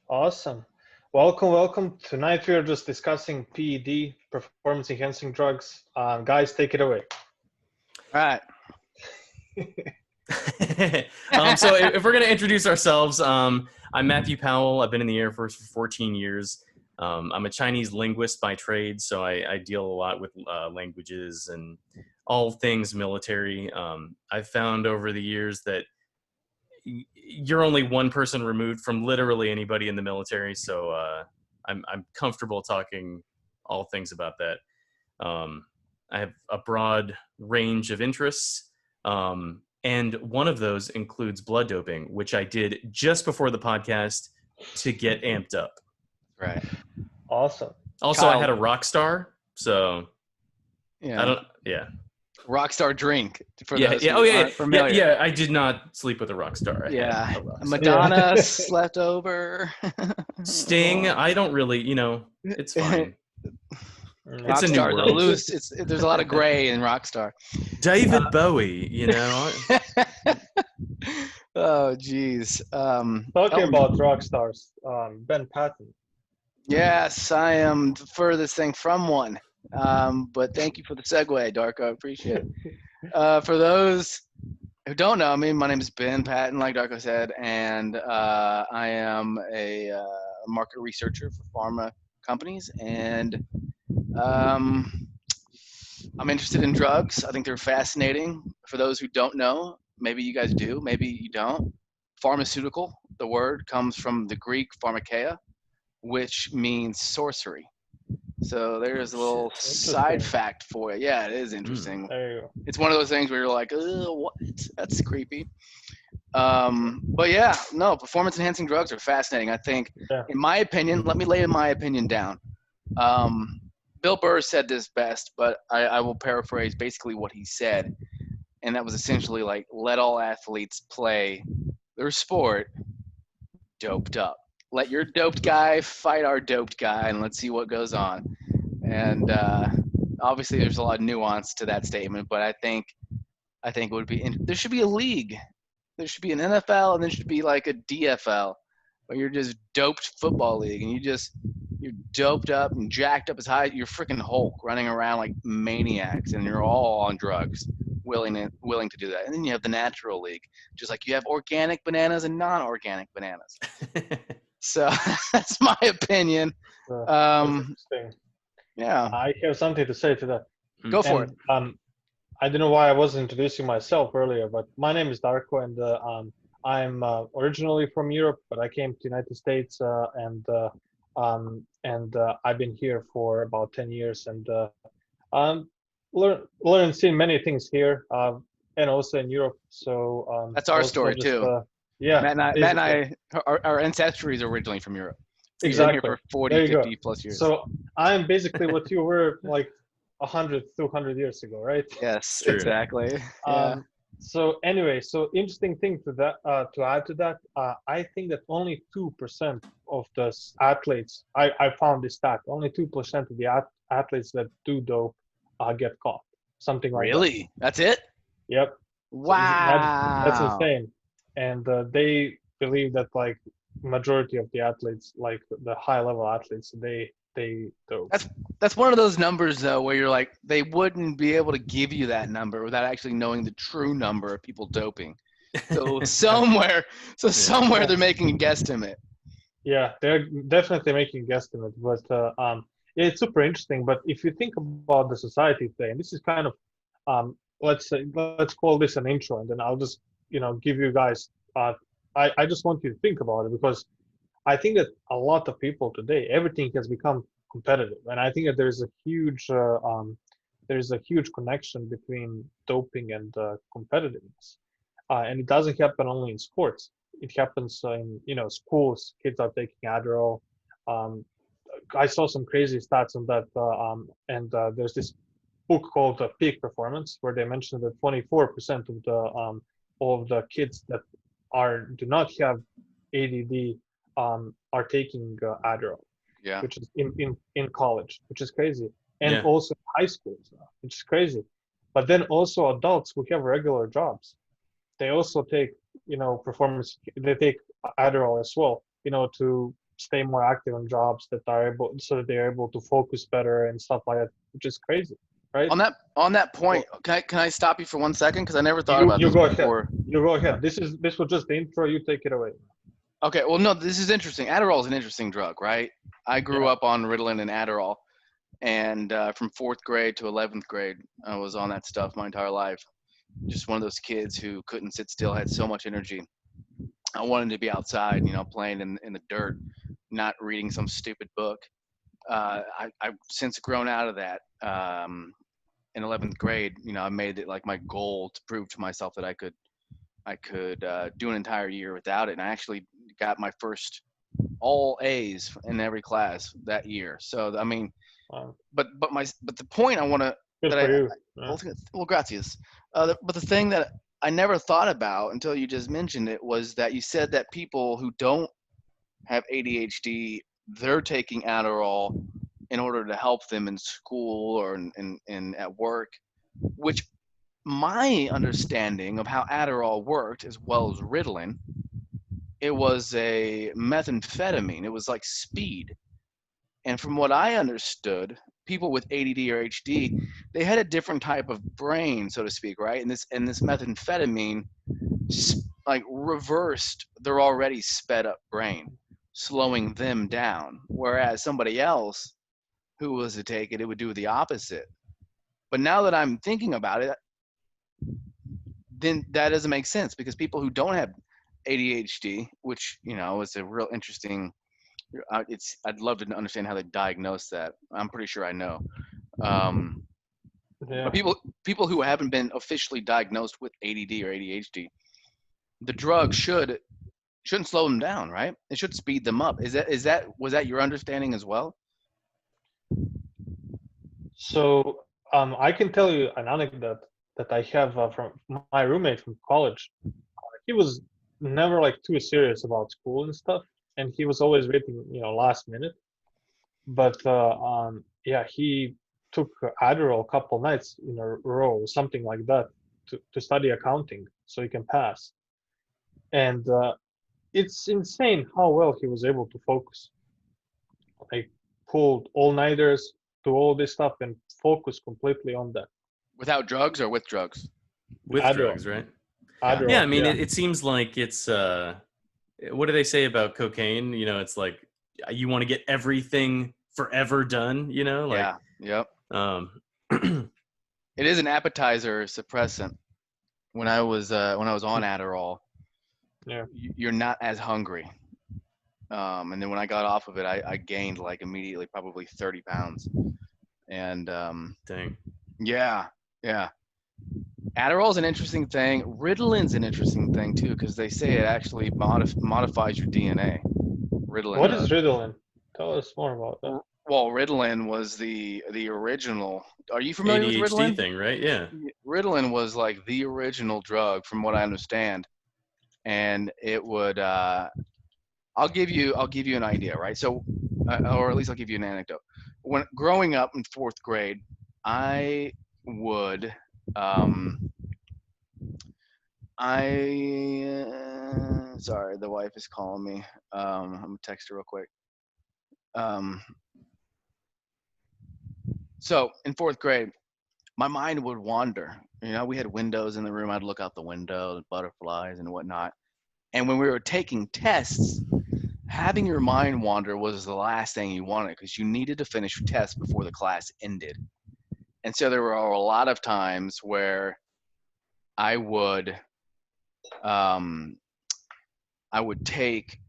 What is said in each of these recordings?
Awesome. Welcome. Tonight we are just discussing PED, performance enhancing drugs. Guys, take it away. All right. So if we're going to introduce ourselves, I'm Matthew Powell. I've been in the Air Force for 14 years. I'm a Chinese linguist by trade, so I deal a lot with languages and all things military. I've found over the years that you're only one person removed from literally anybody in the military, so I'm comfortable talking all things about that. I have a broad range of interests. And one of those includes blood doping, which I did just before the podcast to get amped up. Right. Awesome. Also, Kyle, I had a rock star, so yeah. Rock star drink for those who aren't familiar. Yeah, I did not sleep with a rock star. Madonna slept over. Sting, I don't really, it's fine. It's a new world. There's a lot of gray in Rockstar. David Bowie, Oh, geez. Talking about rock stars, Ben Patton. Yes, I am the furthest thing from one. But thank you for the segue, Darko. I appreciate it. For those who don't know me, my name is Ben Patton, like Darko said, and I am a market researcher for pharma companies, and I'm interested in drugs. I think they're fascinating. For those who don't know, maybe you guys do, maybe you don't. Pharmaceutical, the word comes from the Greek pharmakeia, which means sorcery. So there's a little side fact for you. Yeah, it is interesting. There you go. It's one of those things where you're like, what? That's creepy. But yeah, no, performance enhancing drugs are fascinating. I think, in my opinion, let me lay my opinion down. Bill Burr said this best, but I will paraphrase basically what he said. And that was essentially like, let all athletes play their sport doped up. Let your doped guy fight our doped guy, and let's see what goes on. And obviously there's a lot of nuance to that statement, but I think it would be there should be a league. There should be an NFL, and there should be like a DFL, where you're just doped football league, and you're doped up and jacked up as high. You're freaking Hulk running around like maniacs, and you're all on drugs, willing to do that. And then you have the natural league, just like you have organic bananas and non-organic bananas. So that's my opinion. That's interesting. Yeah, I have something to say to that. Go for it. I don't know why I wasn't introducing myself earlier, but my name is Darko, and I'm originally from Europe, but I came to the United States, and I've been here for about 10 years, and learned seen many things here, and also in Europe. So that's our story too. Yeah, Matt and I, our ancestry is originally from Europe. Exactly. Been here for 40, 50 plus years. So I'm basically what you were like 100, 200 years ago, right? Yes, exactly. So anyway, interesting thing to add to that, I think that only 2% of the athletes, I found this stat, only 2% of the athletes that do dope get caught. Something like that. Really? That's it? Yep. Wow. So that's insane. And they believe that like majority of the athletes, like the high level athletes, they dope. That's one of those numbers though where you're like, they wouldn't be able to give you that number without actually knowing the true number of people doping. So somewhere they're making a guesstimate. Yeah, they're definitely making a guesstimate, but it's super interesting. But if you think about the society today, and this is kind of let's call this an intro, and then I'll just give you guys I just want you to think about it, because I think that a lot of people today, everything has become competitive, and I think that there's a huge connection between doping and competitiveness, and it doesn't happen only in sports. It happens in schools. Kids are taking Adderall. I saw some crazy stats on that, and there's this book called Peak Performance, where they mentioned that 24% of the kids that do not have ADD are taking Adderall, which is in college, which is crazy, and also high school, which is crazy. But then also adults who have regular jobs, they also take performance. They take Adderall as well, to stay more active in jobs that are able, so that they're able to focus better and stuff like that, which is crazy, right? On that point, can I stop you for 1 second? Because I never thought You about you this go ahead. before. You go ahead. This was just the intro. You take it away. Okay, well, no, this is interesting. Adderall is an interesting drug, right? I grew up on Ritalin and Adderall, and from 4th grade to 11th grade, I was on that stuff my entire life. Just one of those kids who couldn't sit still, had so much energy. I wanted to be outside, playing in the dirt, not reading some stupid book. I've since grown out of that. In 11th grade, I made it like my goal to prove to myself that I could do an entire year without it, and I actually got my first all A's in every class that year. So I mean, Wow. but the point I want to Good that for you. well, gracias. But the thing that I never thought about until you just mentioned it was that you said that people who don't have ADHD, they're taking Adderall in order to help them in school or in at work, which my understanding of how Adderall worked, as well as Ritalin, it was a methamphetamine. It was like speed. And from what I understood, people with ADD or HD, they had a different type of brain, so to speak, right? And this methamphetamine like reversed their already sped up brain, slowing them down. Whereas somebody else who was to take it, it would do the opposite. But now that I'm thinking about it, then that doesn't make sense, because people who don't have ADHD, which is a real interesting, I'd love to understand how they diagnose that. I'm pretty sure I know. But people who haven't been officially diagnosed with ADD or ADHD, the drug shouldn't slow them down, right? It should speed them up. Was that your understanding as well? So I can tell you an anecdote that I have from my roommate from college. He was never like too serious about school and stuff, and he was always waiting, last minute. But he took Adderall a couple nights in a row, or something like that, to study accounting so he can pass. And it's insane how well he was able to focus. Like, pulled all-nighters, do all this stuff, and focus completely on that. Without drugs or with drugs? With Adderall. drugs, right? Adderall, yeah, I mean, It seems like it's what do they say about cocaine? It's like you want to get everything forever done. Like, yeah, yep. It is an appetizer suppressant. When I was on Adderall, you're not as hungry. And then when I got off of it, I gained like immediately probably 30 pounds. And dang. Yeah. Adderall's an interesting thing. Ritalin's an interesting thing too, because they say it actually modifies your DNA. Ritalin. What is Ritalin? Tell us more about that. Well, Ritalin was the original. Are you familiar ADHD with Ritalin? thing, right? Yeah. Ritalin was like the original drug, from what I understand, and it would. I'll give you an idea, right? So, or at least I'll give you an anecdote. When growing up in 4th grade, I would. Sorry, the wife is calling me. I'm gonna text her real quick. So in 4th grade, my mind would wander. We had windows in the room. I'd look out the window, the butterflies and whatnot. And when we were taking tests, having your mind wander was the last thing you wanted, because you needed to finish your test before the class ended. And so there were a lot of times where I would take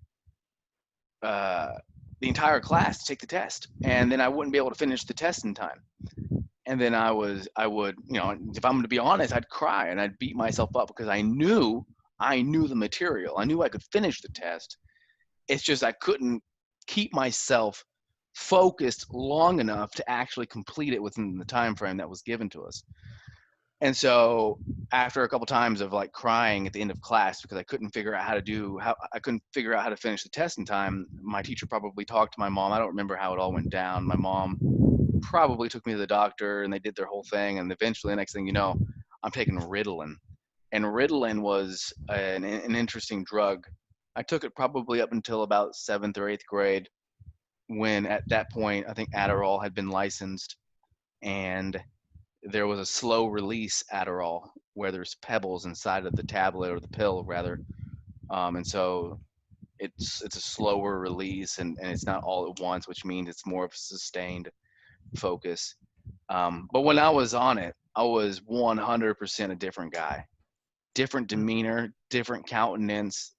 the entire class to take the test, and then I wouldn't be able to finish the test in time. And then I would, if I'm going to be honest, I'd cry and I'd beat myself up, because I knew the material. I knew I could finish the test. It's just I couldn't keep myself focused long enough to actually complete it within the time frame that was given to us. And so after a couple times of like crying at the end of class because I couldn't figure out how to finish the test in time, my teacher probably talked to my mom. I don't remember how it all went down. My mom probably took me to the doctor, and they did their whole thing. And eventually, the next thing you know, I'm taking Ritalin. And Ritalin was an interesting drug I took it probably up until about 7th or 8th grade, when at that point I think Adderall had been licensed, and there was a slow release Adderall where there's pebbles inside of the tablet, or the pill rather, and so it's a slower release, and it's not all at once, which means it's more of a sustained focus. But when I was on it, I was 100% a different guy, different demeanor, different countenance.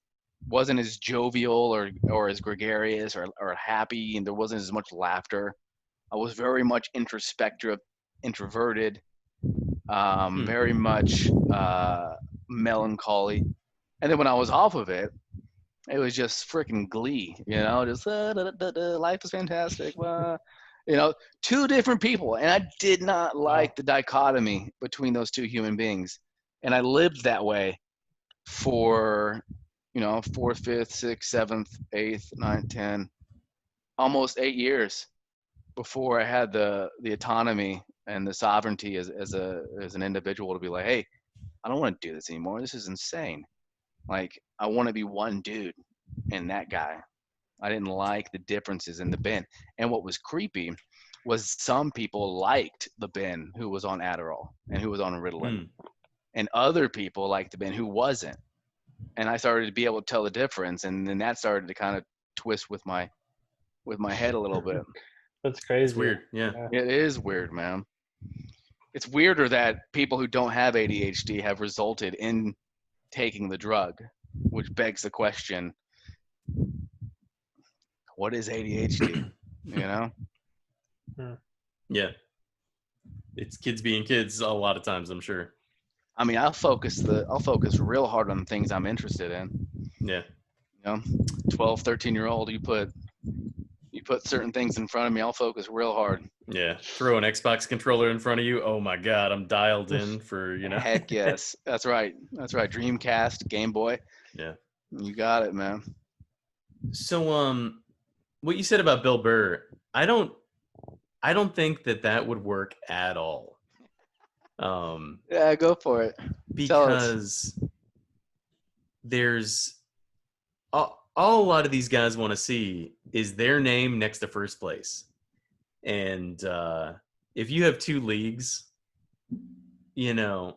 Wasn't as jovial or as gregarious or happy, and there wasn't as much laughter. I was very much introspective, introverted, very much melancholy. And then when I was off of it, it was just freaking glee, just life is fantastic. Two different people. And I did not like the dichotomy between those two human beings. And I lived that way for, 4th, 5th, 6th, 7th, 8th, 9th, 10, almost 8 years before I had the autonomy and the sovereignty as an individual to be like, hey, I don't want to do this anymore. This is insane. Like, I want to be one dude and that guy. I didn't like the differences in the Ben. And what was creepy was some people liked the Ben who was on Adderall and who was on Ritalin. And other people liked the Ben who wasn't. And I started to be able to tell the difference. And then that started to kind of twist with my head a little bit. That's crazy. It's weird. Yeah. It is weird, man. It's weirder that people who don't have ADHD have resulted in taking the drug, which begs the question, what is ADHD? Yeah. It's kids being kids a lot of times, I'm sure. I mean, I'll focus real hard on the things I'm interested in. Yeah. 12, 13-year-old, you put certain things in front of me, I'll focus real hard. Yeah. Throw an Xbox controller in front of you. Oh my God, I'm dialed in for, Heck yes. That's right. Dreamcast, Game Boy. Yeah. You got it, man. So, what you said about Bill Burr, I don't think that would work at all. Yeah, go for it. Because there's all a lot of these guys want to see is their name next to first place. And if you have two leagues, they're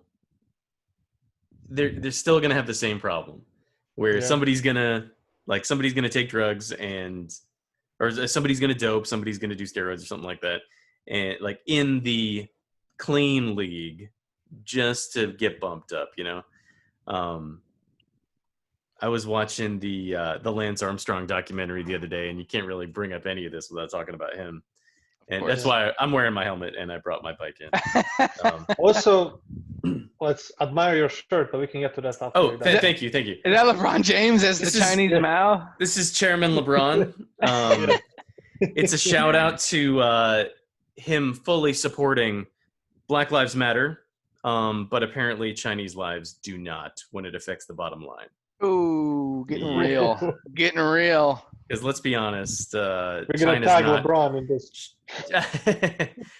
still going to have the same problem where somebody's going to take drugs or somebody's going to dope, somebody's going to do steroids or something like that. And like in the clean league just to get bumped up, I was watching the Lance Armstrong documentary the other day, and you can't really bring up any of this without talking about him. And that's why I'm wearing my helmet and I brought my bike in. Also, let's admire your shirt, but we can get to that after. Oh, thank you. Is that LeBron James as the Chinese Mao? This is Chairman LeBron. It's a shout out to him fully supporting Black Lives Matter, but apparently Chinese lives do not when it affects the bottom line. Ooh, getting real. Getting real. Because let's be honest, we're going to tag LeBron in this.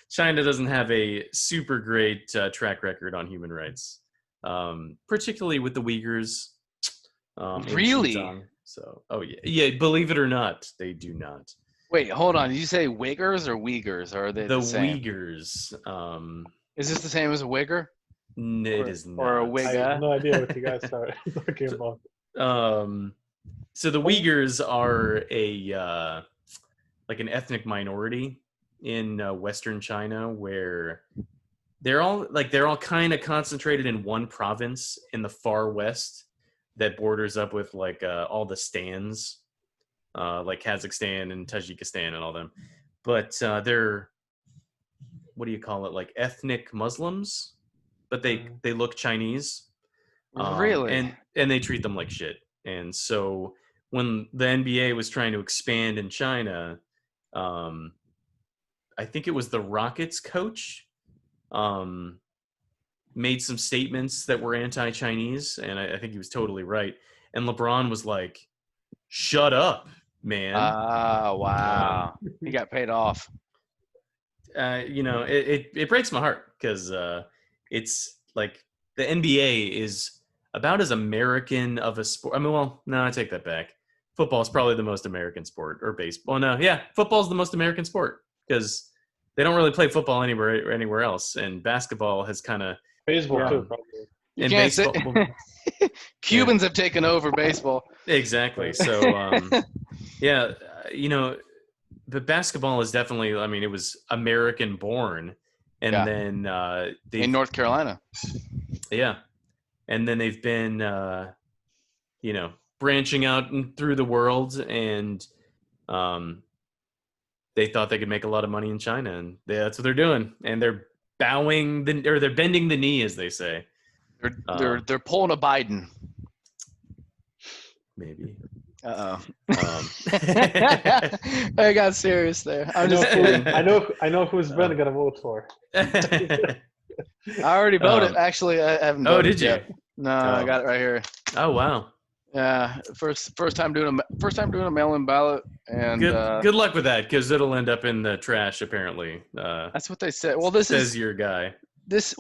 China doesn't have a super great track record on human rights, particularly with the Uyghurs. Really? So, yeah. Believe it or not, they do not. Wait, hold on. Did you say Uyghurs or Uyghurs? Or are they the same? Uyghurs. Is this the same as a Wigger? It is not. Or a Wigga? I have no idea what you guys are talking about. So the Uyghurs are an ethnic minority in Western China, where they're all kind of concentrated in one province in the far west that borders up with all the stands, like Kazakhstan and Tajikistan and all them. But they're, what do you call it? Like ethnic Muslims, but they look Chinese. Really? And they treat them like shit. And so when the NBA was trying to expand in China, I think it was the Rockets coach made some statements that were anti-Chinese, and I think he was totally right. And LeBron was like, "Shut up, man." Wow. He got paid off. It breaks my heart because it's like the NBA is about as American of a sport. I mean, well, no, I take that back. Football is probably the most American sport, or baseball. No, yeah, football is the most American sport because they don't really play football anywhere else, and basketball has kind of baseball too, probably. You can't baseball, say Cubans have taken over baseball. Exactly. So, yeah, but basketball is definitely. I mean, it was American born, and then in North Carolina. Yeah, and then they've been, branching out through the world, and they thought they could make a lot of money in China, and that's what they're doing. And they're they're bending the knee, as they say. They're pulling a Biden. Maybe. I got serious there. I'm just kidding. I know who's Ben gonna vote for. I already voted. Actually, I haven't voted. Oh, did you? Yet. No, I got it right here. Oh, wow. Yeah, first time doing a mail-in ballot, and good luck with that, because it'll end up in the trash apparently. That's what they said. Well, says your guy. He's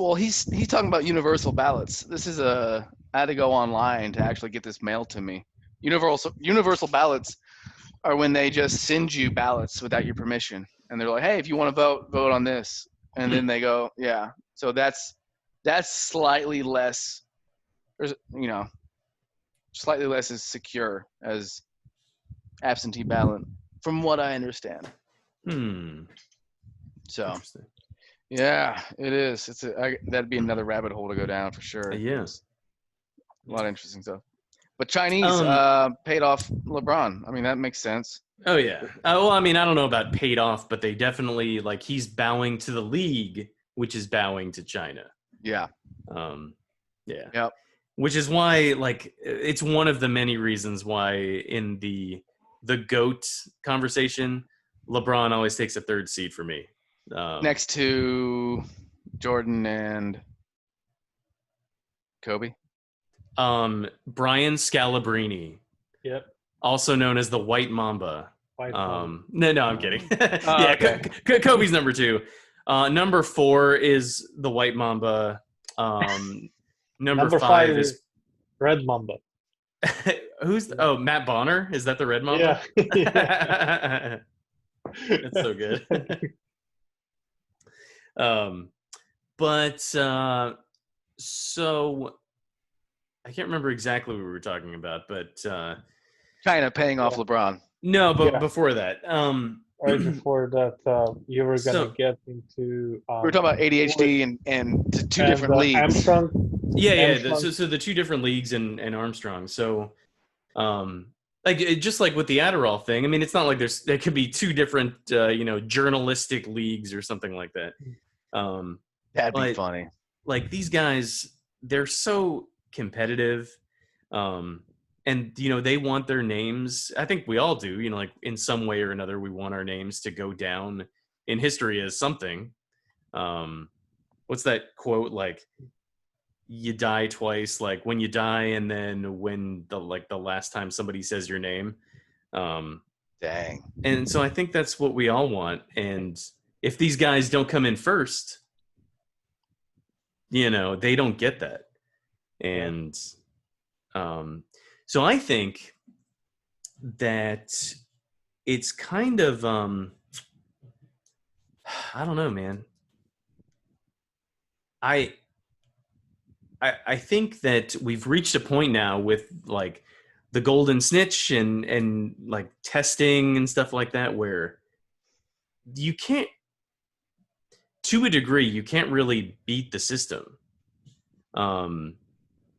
talking about universal ballots. I had to go online to actually get this mailed to me. Universal ballots are when they just send you ballots without your permission, and they're like, hey, if you want to vote on this, and then they go, yeah. So that's slightly less, slightly less as secure as absentee ballot, from what I understand. So, yeah, it is. That'd be another rabbit hole to go down for sure. Yes, a lot of interesting stuff. But Chinese paid off LeBron. I mean, that makes sense. Oh yeah. Well, I mean, I don't know about paid off, but they definitely he's bowing to the league, which is bowing to China. Yeah. Yeah. Yep. Which is why, it's one of the many reasons why in the GOAT conversation, LeBron always takes a third seat for me. Next to Jordan and Kobe. Brian Scalabrine. Yep. Also known as the White Mamba. No, I'm kidding. Okay. Kobe's number 2. Number 4 is the White Mamba. Number 5 is Red Mamba. Who's Matt Bonner? Is that the Red Mamba? Yeah. That's so good. So I can't remember exactly what we were talking about, but China paying off LeBron. No, but before that, right before that, you were gonna get into. We were talking about ADHD and two different leagues. Armstrong. Yeah. So the 2 different leagues and Armstrong. So, just like with the Adderall thing, I mean, it's not like there could be 2 different, journalistic leagues or something like that. That'd be funny. These guys, they're so competitive, and they want their names. I think we all do. In some way or another, we want our names to go down in history as something. What's that quote? You die twice, when you die, and then when the last time somebody says your name. Dang. And so I think that's what we all want. And if these guys don't come in first, they don't get that. And so I think that it's kind of I don't know, man. I think that we've reached a point now with the golden snitch and testing and stuff like that, where you can't, to a degree, you can't really beat the system.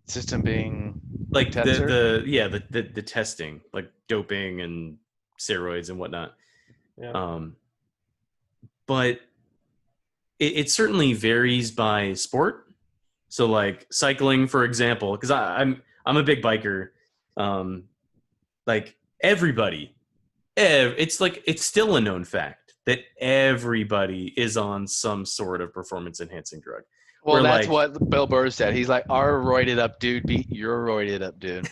System being the testing, doping and steroids and whatnot. Yeah. But it certainly varies by sport. So cycling, for example, because I'm a big biker. Everybody, it's still a known fact that everybody is on some sort of performance enhancing drug. Well, that's what Bill Burr said. He's like, our roided up dude beat your roided up dude.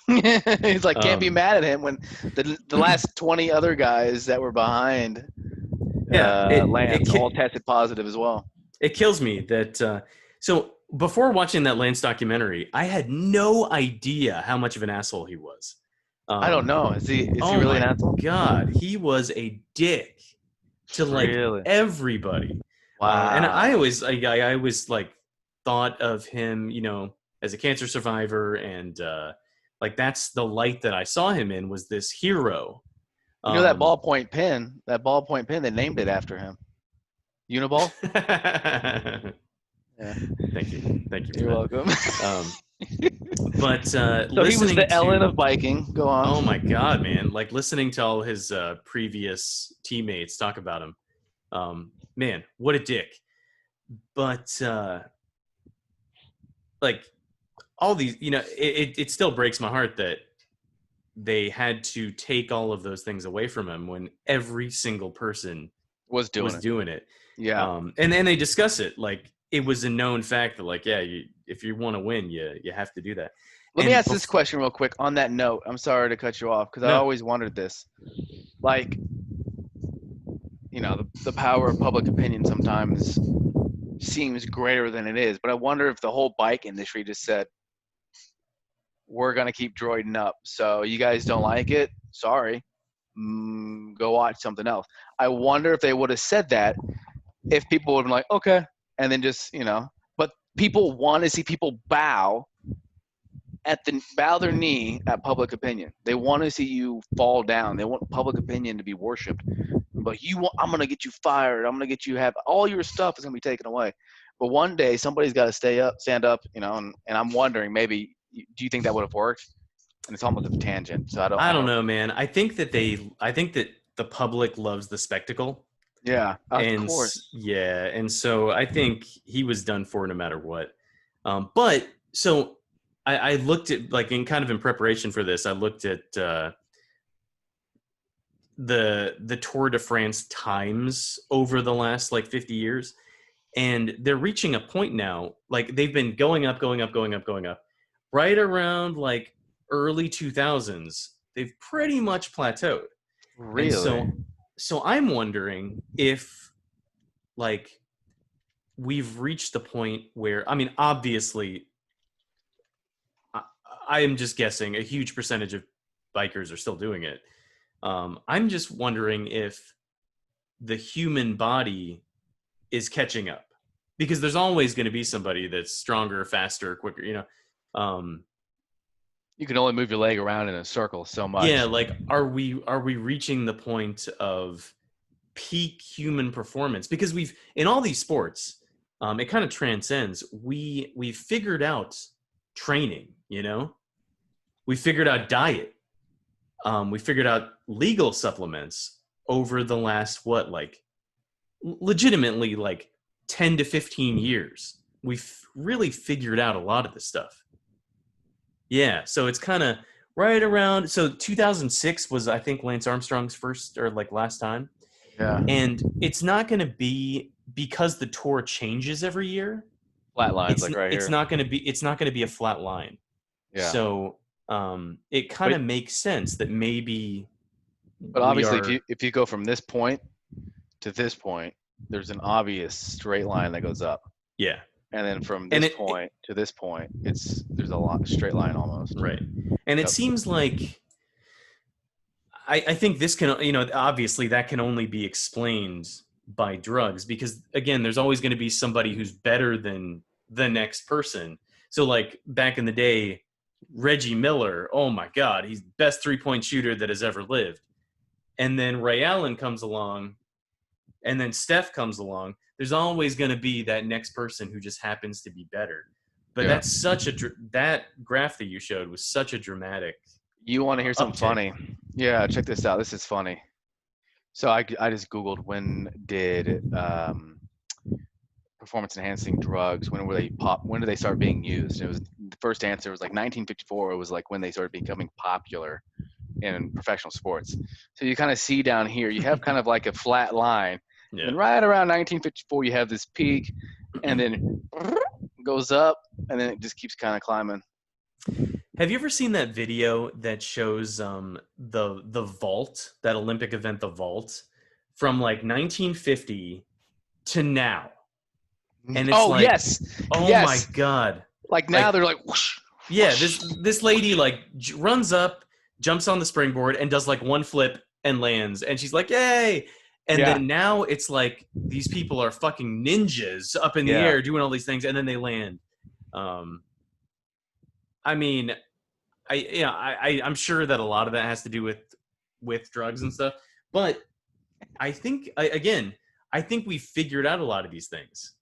He's like, can't be mad at him when the last 20 other guys that were behind Lance all tested positive as well. It kills me that. before watching that Lance documentary, I had no idea how much of an asshole he was. I don't know. Is he Oh really an my asshole? God, he was a dick to like Really? everybody. Wow. And I always like thought of him, you know, as a cancer survivor, and like that's the light that I saw him in, was this hero. You know that ballpoint pen? That ballpoint pen, they named it after him. Uniball? Yeah. Thank you for You're that. welcome. But So he was the Ellen of biking. Go on. Oh my God, man! Like listening to all his previous teammates talk about him. Man, what a dick. But like all these, you know, it still breaks my heart that they had to take all of those things away from him when every single person was doing it. Yeah. And then they discuss it like it was a known fact that, like, yeah, if you want to win, you have to do that. Let me ask this question real quick on that note. I'm sorry to cut you off because I always wondered this. Like, you know, the power of public opinion sometimes seems greater than it is. But I wonder if the whole bike industry just said, we're going to keep droiding up. So you guys don't like it? Sorry. Go watch something else. I wonder if they would have said that if people would have been like, okay. And then just, you know, but people want to see people bow their knee at public opinion. They want to see you fall down. They want public opinion to be worshipped. But I'm going to get you fired. I'm going to get you all your stuff is going to be taken away. But one day somebody's got to stand up, you know, and I'm wondering maybe, do you think that would have worked? And it's almost a tangent. So I don't know, man. I think that the public loves the spectacle. Yeah, of course. Yeah, and so I think he was done for no matter what. But so I looked at, like, in preparation for this, I looked at the Tour de France times over the last like 50 years, and they're reaching a point now, like they've been going up, right around like early 2000s. They've pretty much plateaued. Really? And so I'm wondering if, like, we've reached the point where, I mean, obviously, I am just guessing a huge percentage of bikers are still doing it. I'm just wondering if the human body is catching up, because there's always going to be somebody that's stronger, faster, quicker, you know. You can only move your leg around in a circle so much. Yeah, like, are we reaching the point of peak human performance? Because in all these sports, it kind of transcends. We've figured out training, you know. We figured out diet. We figured out legal supplements over the last legitimately like 10 to 15 years. We've really figured out a lot of this stuff. Yeah, so it's kind of right around. So 2006 was, I think, Lance Armstrong's first or like last time. Yeah. And it's not going to be, because the tour changes every year. Flat lines, like right here. It's not going to be a flat line. Yeah. So it kind of makes sense that maybe. But obviously, if you go from this point to this point, there's an obvious straight line that goes up. Yeah. And then from this point to this point, there's a lot straight line almost. Right. And it seems like, I think this can, you know, obviously that can only be explained by drugs, because again, there's always going to be somebody who's better than the next person. So like back in the day, Reggie Miller, oh my God, he's the best 3-point shooter that has ever lived. And then Ray Allen comes along, and then Steph comes along. There's always going to be that next person who just happens to be better. But that's that graph that you showed was such a dramatic. You want to hear something funny? Yeah, check this out. This is funny. So I just Googled, when did performance enhancing drugs, when did they start being used? And it was, the first answer was like 1954. It was like when they started becoming popular in professional sports. So you kind of see down here, you have kind of like a flat line. Yeah. And right around 1954, you have this peak, and then goes up, and then it just keeps kind of climbing. Have you ever seen that video that shows the vault, that Olympic event, the vault, from like 1950 to now? And it's like, yes, oh yes. my God. Like now they're like, whoosh, yeah, whoosh. this lady like runs up, jumps on the springboard, and does like one flip and lands, and she's like, yay! And then now it's like these people are fucking ninjas up in the air doing all these things, and then they land. I mean, I'm sure that a lot of that has to do with drugs and stuff, but I think I think we figured out a lot of these things,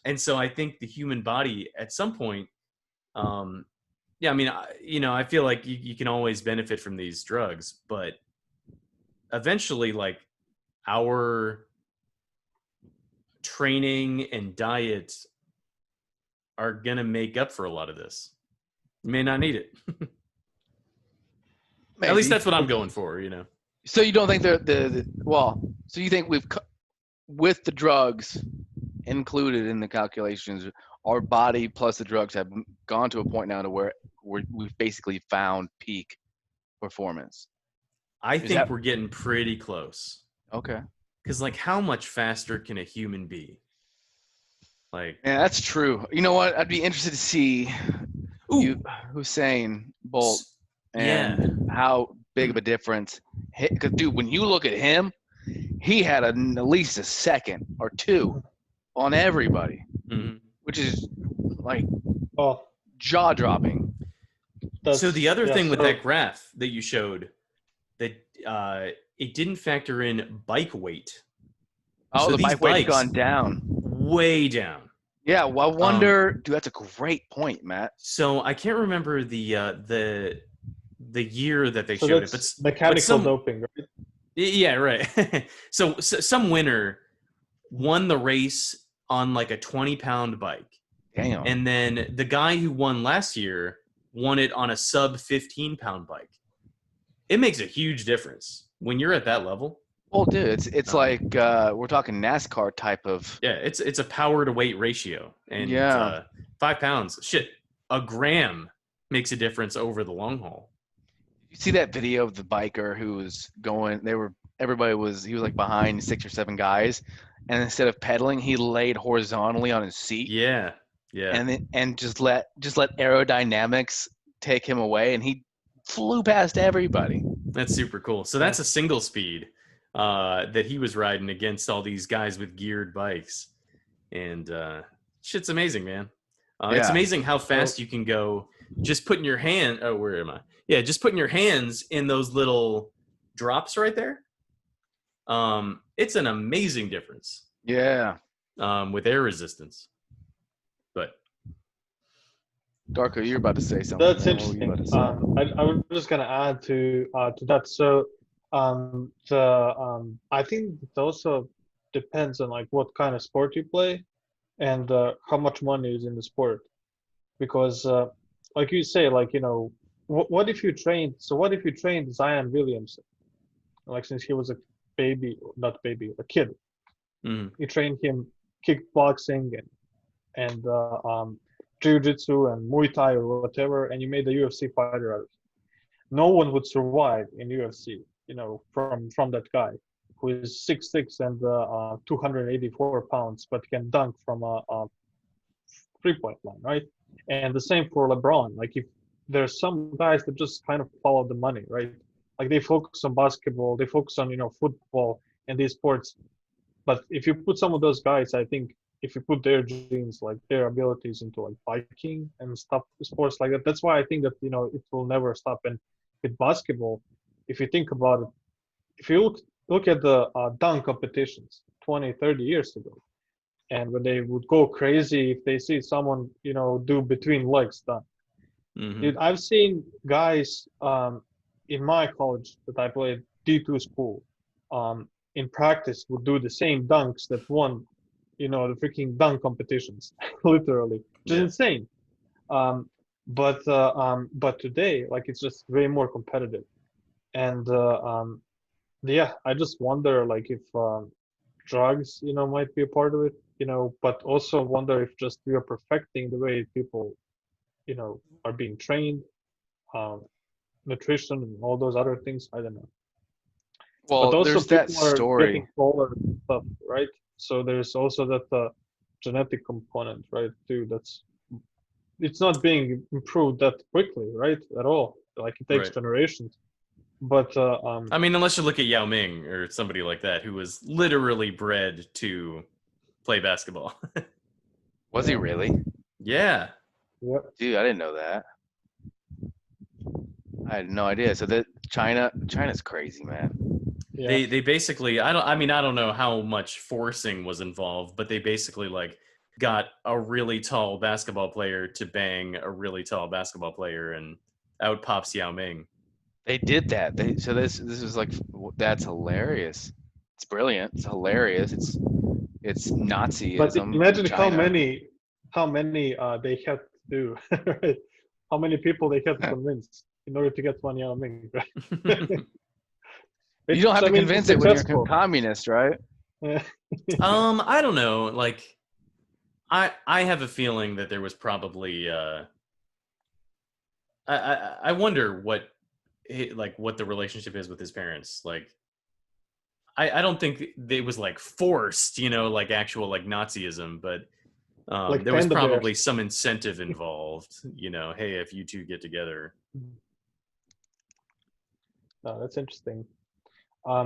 and so I think the human body at some point, I mean, I feel like you can always benefit from these drugs, but eventually, like our training and diet are gonna make up for a lot of this. You may not need it. At least that's what I'm going for, So you don't think so you think with the drugs included in the calculations, our body plus the drugs have gone to a point now to where we've basically found peak performance? I think we're getting pretty close. Okay. Because, like, how much faster can a human be? Like, yeah, that's true. You know what? I'd be interested to see Usain Bolt and how big of a difference. Because, dude, when you look at him, he had at least a second or two on everybody, which is like jaw-dropping. So the other thing with that graph that you showed, that it didn't factor in bike weight. Oh, so the bike weight's gone down. Way down. Yeah, well, I wonder. Dude, that's a great point, Matt. So I can't remember the year that they showed it, but mechanical doping, right? Yeah, right. So some winner won the race on like a 20-pound bike. Damn. And then the guy who won last year won it on a sub 15-pound bike. It makes a huge difference when you're at that level. Well, dude, it's like we're talking NASCAR type of. Yeah, it's a power to weight ratio, and 5 pounds, shit, a gram makes a difference over the long haul. You see that video of the biker who was going? He was like behind 6 or 7 guys, and instead of pedaling, he laid horizontally on his seat. Yeah. And just let aerodynamics take him away, and he flew past everybody. That's super cool. So that's a single speed that he was riding against all these guys with geared bikes, and shit's amazing, man. It's amazing how fast you can go just putting your hand. Oh, where am I? Yeah, just putting your hands in those little drops right there. It's an amazing difference. Yeah. With air resistance. But Darko, you're about to say something. That's interesting. I was just gonna add to that. So I think it also depends on like what kind of sport you play and how much money is in the sport, because like you say, like, what if you trained Zion Williamson, like, since he was a kid. You trained him kickboxing and jiu-jitsu and Muay Thai or whatever, and you made a UFC fighter out of it. No one would survive in UFC, from that guy who is 6'6" and 284 pounds, but can dunk from a three-point line, right? And the same for LeBron. Like, if there's some guys that just kind of follow the money, right? Like, they focus on basketball, they focus on, football and these sports. But if you put some of those guys, I think if you put their genes, like their abilities, into like biking and stuff, sports like that, that's why I think that, it will never stop. And with basketball, if you think about it, if you look at the dunk competitions 20, 30 years ago, and when they would go crazy if they see someone, do between legs dunk. Dude, I've seen guys in my college that I played D2 school, in practice would do the same dunks that won, the freaking dunk competitions, literally, which is insane. But today, like, it's just way more competitive, and I just wonder, like, if drugs, might be a part of it, but also wonder if just we are perfecting the way people, are being trained, nutrition and all those other things. I don't know. Well, but also there's that people are story. getting taller and stuff, right? So there's also that genetic component, right? Too. It's not being improved that quickly, right? At all. Like it takes Right. generations. But I mean, unless you look at Yao Ming or somebody like that who was literally bred to play basketball. Was he really? Yeah. yeah, Dude, I didn't know that. I had no idea. So that China's crazy, man. yeah. They basically I don't know how much forcing was involved, but they basically like got a really tall basketball player to bang a really tall basketball player and out pops Yao Ming. They did that. So this is like that's hilarious. It's brilliant. It's hilarious. It's But Nazism in imagine China. how many they had to do, right? How many people they had to convince in order to get one Yao Ming, right? You don't have to it's convince it when you're successful. communist, right? Yeah. I don't know. Like I have a feeling that there was probably I wonder what what the relationship is with his parents. Like I don't think it was like forced, like actual like Nazism, but Like there was panda probably bears. some incentive involved, hey, if you two get together. Oh, that's interesting.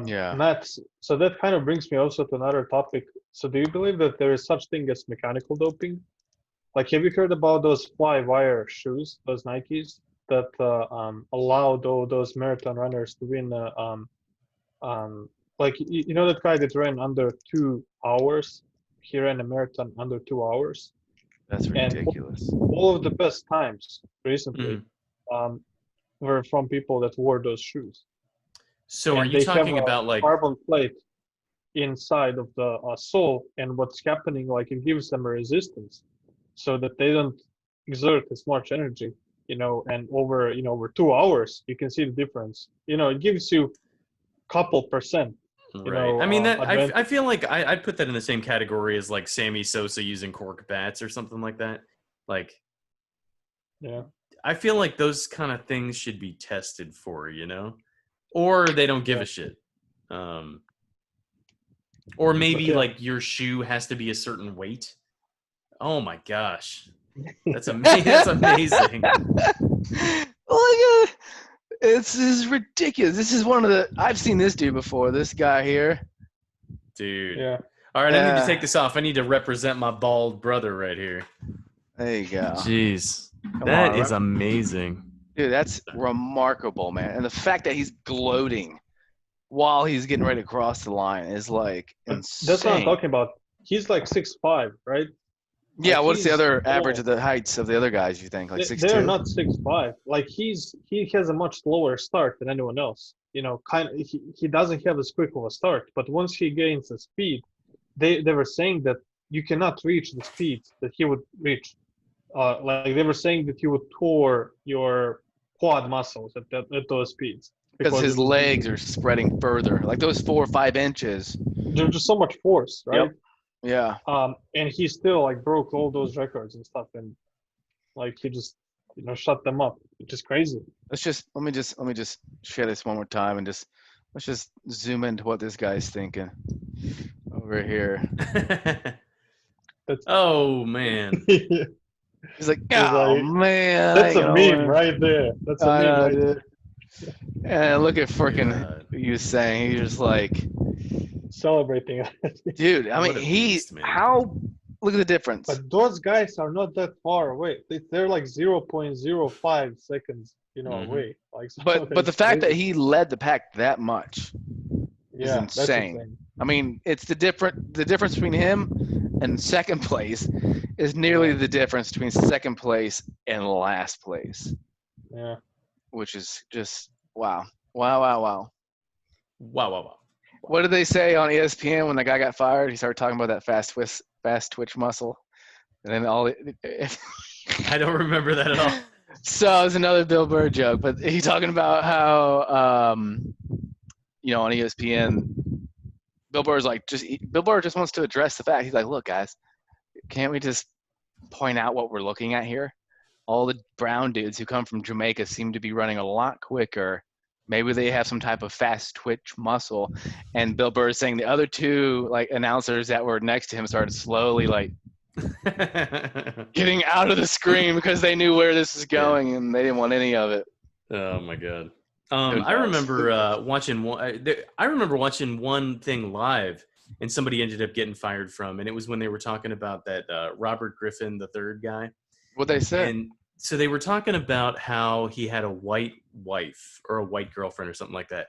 Yeah. Matt, so that kind of brings me also to another topic. So do you believe that there is such thing as mechanical doping? Like, have you heard about those fly wire shoes, those Nikes that allow those marathon runners to win? Like you know that guy that ran under 2 hours. He ran a marathon under 2 hours, That's and ridiculous. all of the best times recently Mhm. um, were from people that wore those shoes. So are And you they have talking a about like carbon plate inside of the sole, and what's happening, like it gives them a resistance so that they don't exert as much energy, and over 2 hours you can see the difference. It gives you couple percent, right? I mean that I advantage. feel like I'd put that in the same category as like Sammy Sosa using cork bats or something like that. Like Yeah, I feel like those kind of things should be tested for, or they don't give yeah, a shit. Or but maybe yeah. like your shoe has to be a certain weight. Oh my gosh. That's amazing. Look That's amazing. at this is ridiculous. This is one of the I've seen this dude before. This guy here. Dude. Yeah, All right, I need to take Yeah. this off. I need to represent my bald brother right here. There you go. Jeez. Come That on, is amazing. dude. That's remarkable, man. And the fact that he's gloating while he's getting ready to cross the line is like but that's what I'm insane. talking about. He's like 6'5", right? Yeah. Like What's the he's other average of tall. the heights of the other guys? You think like They're 6'2"? not 6'5". Like he has a much slower start than anyone else. Kind of he doesn't have as quick of a start, but once he gains the speed, they were saying that you cannot reach the speeds that he would reach. Like they were saying that you would tore your quad muscles at those speeds Because because his it would be legs are spreading further, like those 4 or 5 inches. there's just so much force, Yep. right? Yeah. And he still like broke all those records and stuff, and like he just shut them up, which is crazy. Let me just share this one more time and let's just zoom into what this guy's thinking over here. That's Oh man. He's like, He's oh like, man, I that's ain't a gonna meme win. right there. That's a I meme know, right dude. there. And look at freaking God. you saying. He's just like, Celebrating. dude. I mean, What a beast, man. look at the difference. But those guys are not that far away. They're like 0.05 seconds, Mhm. away. Like, so But the it's fact that crazy. he led the pack that much is Yeah, that's insane. insane. I mean, it's the difference between him and second place is nearly Yeah. the difference between second place and last place, Yeah. which is just wow. Wow, wow, wow. Wow, wow, wow. What did they say on ESPN when the guy got fired? He started talking about that fast twitch muscle. And then I don't remember that at all. So it was another Bill Burr joke, but he's talking about how on ESPN Bill Burr just wants to address the fact. He's like, look, guys, can't we just point out what we're looking at here? All the brown dudes who come from Jamaica seem to be running a lot quicker. Maybe they have some type of fast twitch muscle. And Bill Burr is saying the other two like announcers that were next to him started slowly like getting out of the screen because they knew where this was going and they didn't want any of it. Oh my god. Who I knows? remember watching one. I remember watching one thing live, and somebody ended up getting fired from, and it was when they were talking about that Robert Griffin the third guy. What they said. And so they were talking about how he had a white wife or a white girlfriend or something like that.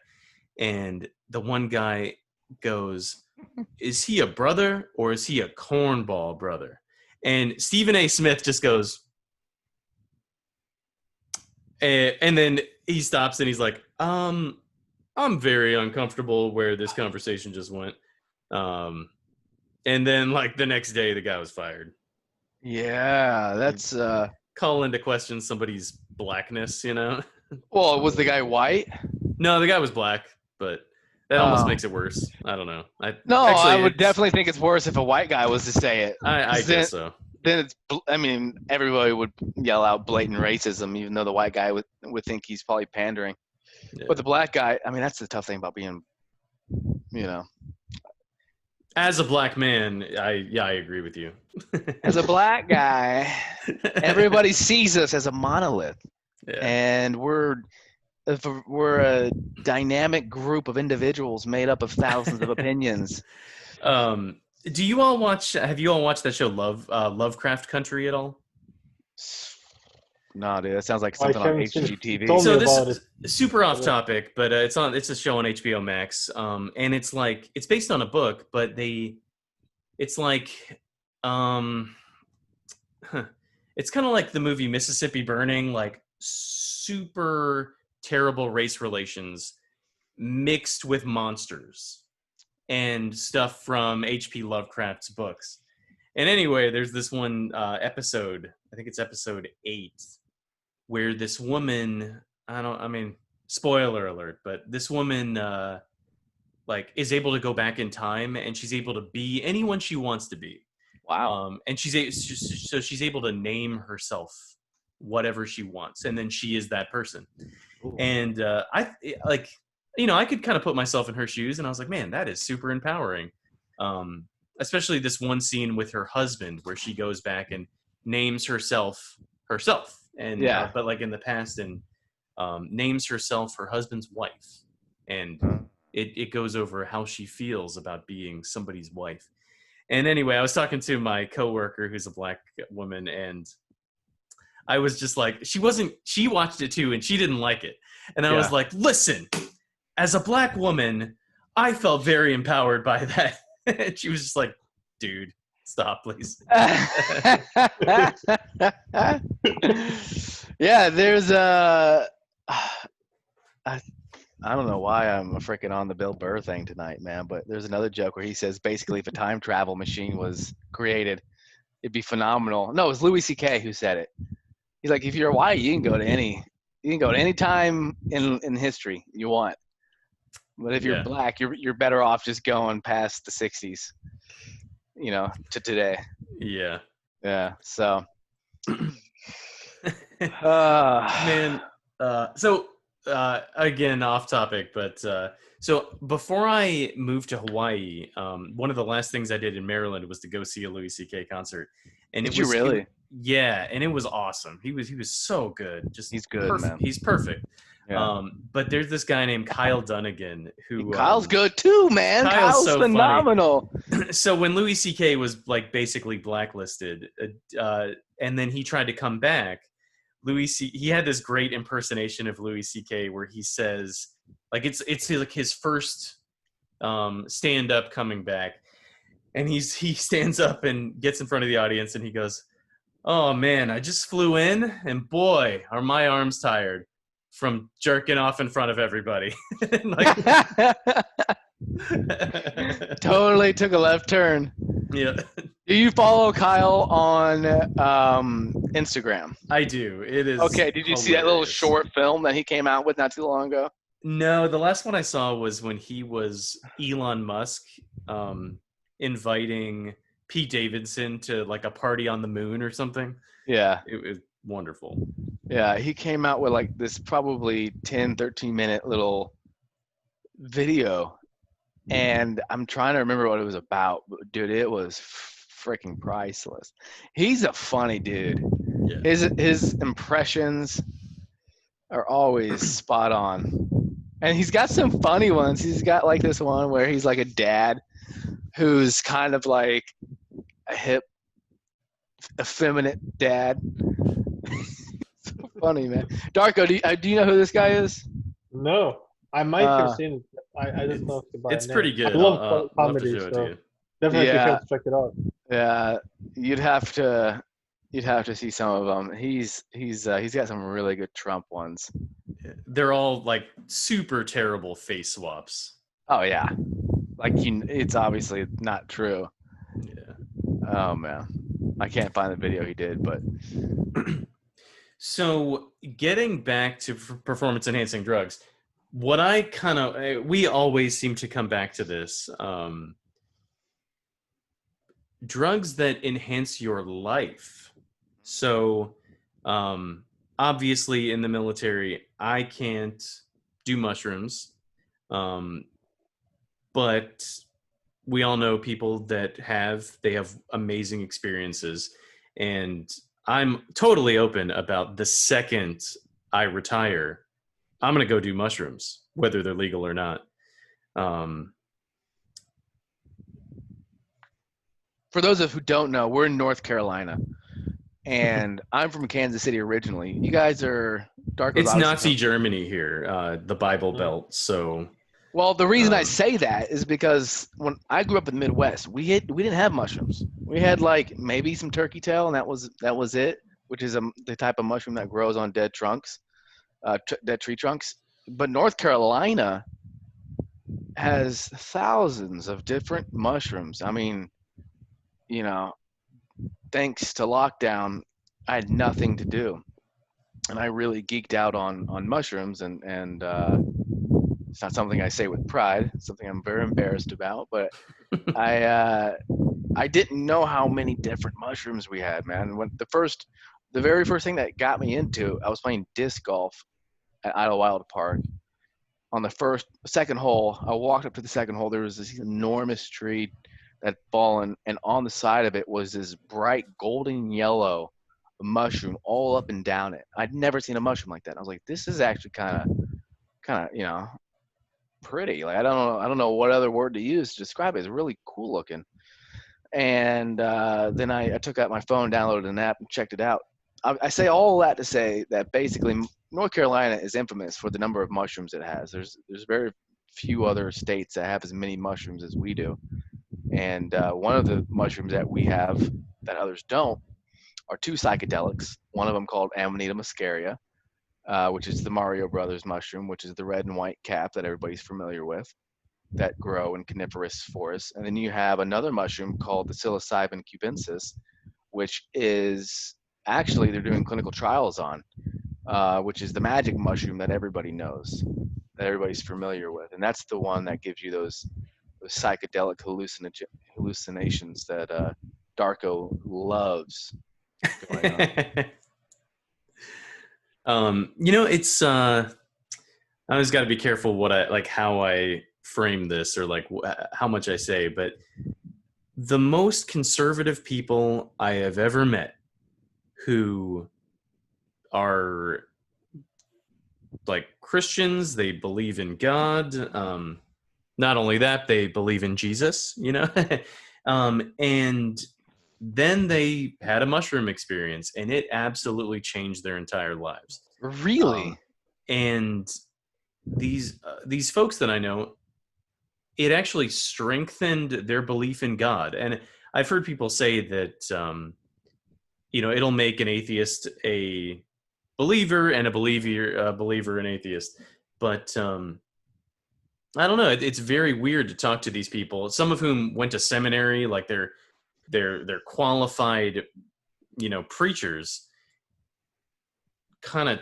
And the one guy goes, "Is he a brother or is he a cornball brother?" And Stephen A. Smith just goes, and then he stops and he's like, I'm very uncomfortable where this conversation just went. And then like the next day the guy was fired. Yeah, that's Call into question somebody's blackness, you know? well, was the guy white? No, the guy was black, but that almost makes it worse. I don't know. I would definitely think it's worse if a white guy was to say it. I guess so. Then everybody would yell out blatant racism, even though the white guy would think he's probably pandering. Yeah. But the black guy, that's the tough thing about being, As a black man, I agree with you. As a black guy, everybody sees us as a monolith, and we're a dynamic group of individuals made up of thousands of opinions. Do you all watch? Have you all watched that show Lovecraft Country at all? No, dude, that sounds like something on HGTV. So this is super off topic, but it's a show on HBO Max, and it's based on a book, but it's kind of like the movie Mississippi Burning, like super terrible race relations mixed with monsters and stuff from H.P. Lovecraft's books. And anyway, there's this one episode, I think it's episode 8, where this woman, spoiler alert, but this woman is able to go back in time, and she's able to be anyone she wants to be. Wow. And she's able to name herself whatever she wants, and then she is that person. Ooh. And I could kind of put myself in her shoes, and I was like, man, that is super empowering. Especially this one scene with her husband where she goes back and names herself, and but like in the past, and names herself her husband's wife, and it goes over how she feels about being somebody's wife. And anyway, I was talking to my coworker who's a black woman, and I was just like, she watched it too, and she didn't like it. And I was like, listen, as a black woman, I felt very empowered by that. And she was just like, dude, stop, please. Yeah, there's I don't know why I'm freaking on the Bill Burr thing tonight, man, but there's another joke where he says basically if a time travel machine was created, it'd be phenomenal. No, it was Louis C.K. who said it. He's like, if you're white, you can go to any time in history you want. But if you're black, you're better off just going past the 60s, to today. Yeah. Yeah. So, man. Again, off topic, but so before I moved to Hawaii, one of the last things I did in Maryland was to go see a Louis C.K. concert. And did you really? Yeah, and it was awesome. He was so good. He's good, man. He's perfect. Yeah. But there's this guy named Kyle Dunnigan who Kyle's good too, man. Kyle's so phenomenal. So when Louis C.K. was basically blacklisted, and then he tried to come back, he had this great impersonation of Louis C.K. where he says, it's his first stand-up coming back, and he stands up and gets in front of the audience and he goes, "Oh man, I just flew in, and boy, are my arms tired from jerking off in front of everybody." Totally took a left turn. Yeah. Do you follow Kyle on Instagram? I do. It is okay. Did you see that little short film that he came out with not too long ago? No, the last one I saw was when he was Elon Musk inviting Pete Davidson to a party on the moon or something. Yeah. It was wonderful. Yeah, he came out with this probably 10, 13-minute little video. And I'm trying to remember what it was about. But dude, it was freaking priceless. He's a funny dude. Yeah. His impressions are always spot on. And he's got some funny ones. He's got like this one where he's like a dad who's kind of like a hip, effeminate dad. So funny, man. Darko, do you know who this guy is? No, I might have seen it. I just know it by It's name. pretty good. I love I'll have to comedy, show it to so you. definitely Yeah. have to check it out. Yeah, you'd have to see some of them. He's got some really good Trump ones. They're all like super terrible face swaps. Oh yeah, like it's obviously not true. Yeah. Oh man, I can't find the video he did, but So getting back to performance enhancing drugs, what I kind of we always seem to come back to this. Drugs that enhance your life. So obviously in the military, I can't do mushrooms. But we all know people that they have amazing experiences, and I'm totally open about the second I retire, I'm going to go do mushrooms, whether they're legal or not. for those of who don't know, we're in North Carolina, and I'm from Kansas City originally. You guys are Darko's It's obviously Nazi from- Germany here, the Bible Belt. So Well, the reason I say that is because when I grew up in the Midwest, we didn't have mushrooms. We had like maybe some turkey tail, and that was it, which is the type of mushroom that grows on dead trunks, dead tree trunks. But North Carolina has thousands of different mushrooms. I mean, thanks to lockdown, I had nothing to do, and I really geeked out on mushrooms, and it's not something I say with pride. It's something I'm very embarrassed about, but I didn't know how many different mushrooms we had, man. When the very first thing that got me into, I was playing disc golf at Idlewild Park. On the second hole, I walked up to the second hole. There was this enormous tree that had fallen, and on the side of it was this bright golden yellow mushroom all up and down it. I'd never seen a mushroom like that. And I was like, this is actually kind of, pretty. Like I don't know what other word to use to describe it. It's really cool looking. And then I took out my phone, downloaded an app, and checked it out. I say all that to say that basically North Carolina is infamous for the number of mushrooms it has. There's very few other states that have as many mushrooms as we do. And one of the mushrooms that we have that others don't are two psychedelics. One of them called Amanita muscaria, which is the Mario Brothers mushroom, which is the red and white cap that everybody's familiar with, that grow in coniferous forests. And then you have another mushroom called the psilocybin cubensis, which is actually they're doing clinical trials on, which is the magic mushroom that everybody knows, that everybody's familiar with. And that's the one that gives you those psychedelic hallucinations that Darko loves going on. It's I always got to be careful how I frame this or like how much I say, but the most conservative people I have ever met who are like Christians, they believe in God. Not only that, they believe in Jesus, and then they had a mushroom experience and it absolutely changed their entire lives. Really? And these folks that I know, it actually strengthened their belief in God. And I've heard people say that, it'll make an atheist a believer and a believer an atheist. But I don't know. It's very weird to talk to these people, some of whom went to seminary, like they're qualified, preachers, kind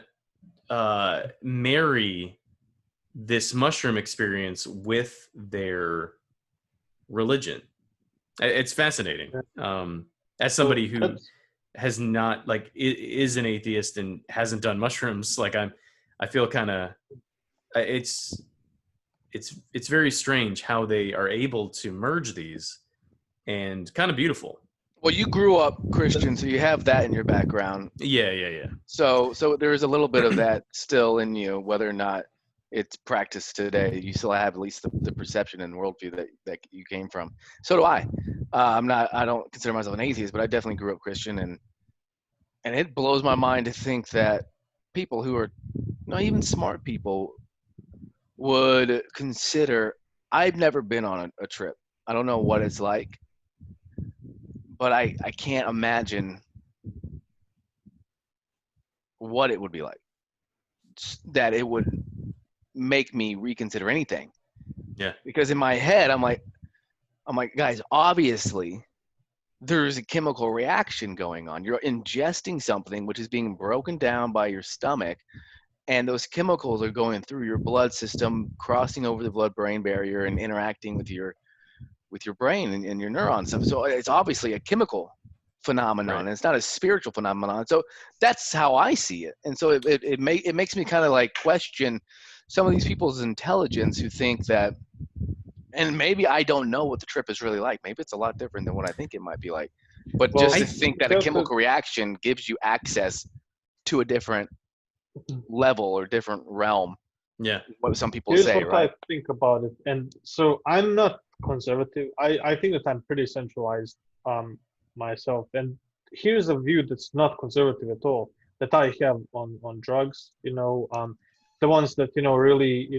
of marry this mushroom experience with their religion. It's fascinating. As somebody who has not is an atheist and hasn't done mushrooms, I feel kind of it's very strange how they are able to merge these, and kind of beautiful. Well, you grew up Christian, so you have that in your background. Yeah. So there is a little bit of that still in you, whether or not it's practiced today. You still have at least the perception and worldview that you came from. So do I. I don't consider myself an atheist, but I definitely grew up Christian, and it blows my mind to think that people who are not even smart people would consider. I've never been on a trip. I don't know what it's like, but I can't imagine what it would be like. That it would make me reconsider anything. Yeah. Because in my head, I'm like, guys, obviously there's a chemical reaction going on. You're ingesting something which is being broken down by your stomach, and those chemicals are going through your blood system, crossing over the blood-brain barrier and interacting with your brain and your neurons. So it's obviously a chemical phenomenon. Right. It's not a spiritual phenomenon. So that's how I see it. And so it makes me kind of like question some of these people's intelligence who think that, and maybe I don't know what the trip is really like. Maybe it's a lot different than what I think it might be like. But Well, just to think that a chemical reaction gives you access to a different level or different realm. Yeah. What some people here's say, what right? I think about it. And so I'm not conservative. I think that I'm pretty centralized myself. And here's a view that's not conservative at all that I have on drugs. The ones that really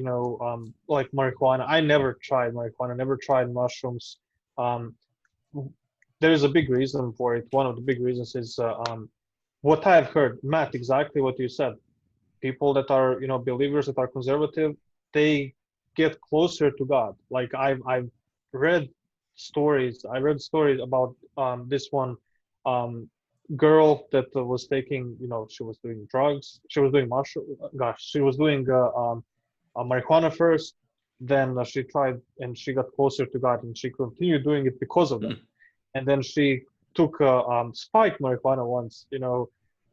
like marijuana. I never tried marijuana. Never tried mushrooms. Um, there's a big reason for it. One of the big reasons is what I've heard, Matt. Exactly what you said. People that are believers, that are conservative, they get closer to God. Like I've read stories. I read stories about this one girl that was taking, she was doing drugs. She was doing mushroom. Gosh, she was doing marijuana first. Then she tried and she got closer to God, and she continued doing it because of that. And then she took spike marijuana once,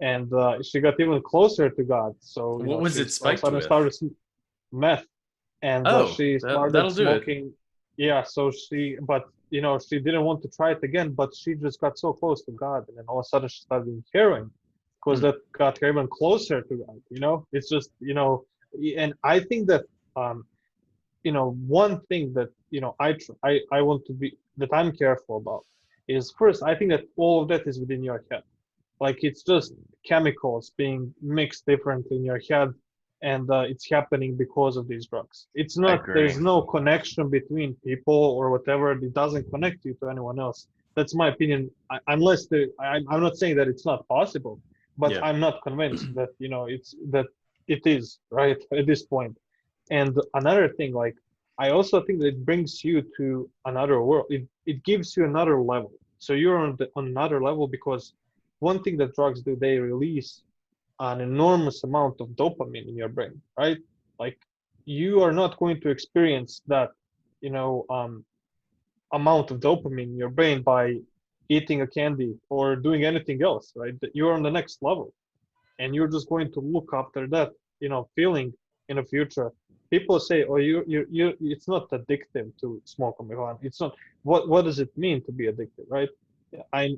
and she got even closer to God. So What was she it all of a spiked sudden with? started meth, and Oh, she started that'll do it. smoking. Yeah, so but she didn't want to try it again, but she just got so close to God, and then all of a sudden she started doing heroin, because that got her even closer to God. It's just and I think that one thing that I want to be that I'm careful about is, first, I think that all of that is within your head. Like, it's just chemicals being mixed differently in your head, and it's happening because of these drugs. It's I not, agree. there's no connection between people or whatever. It doesn't connect you to anyone else. That's my opinion. I'm not saying that it's not possible, but Yeah. I'm not convinced that it is right at this point. And another thing, like, I also think that it brings you to another world. It gives you another level. So you're on another level, because one thing that drugs do, they release an enormous amount of dopamine in your brain, right? Like, you are not going to experience that, amount of dopamine in your brain by eating a candy or doing anything else, right? That you're on the next level, and you're just going to look after that, feeling in the future. People say, "Oh, it's not addictive to smoke marijuana." It's not. What does it mean to be addicted, right? I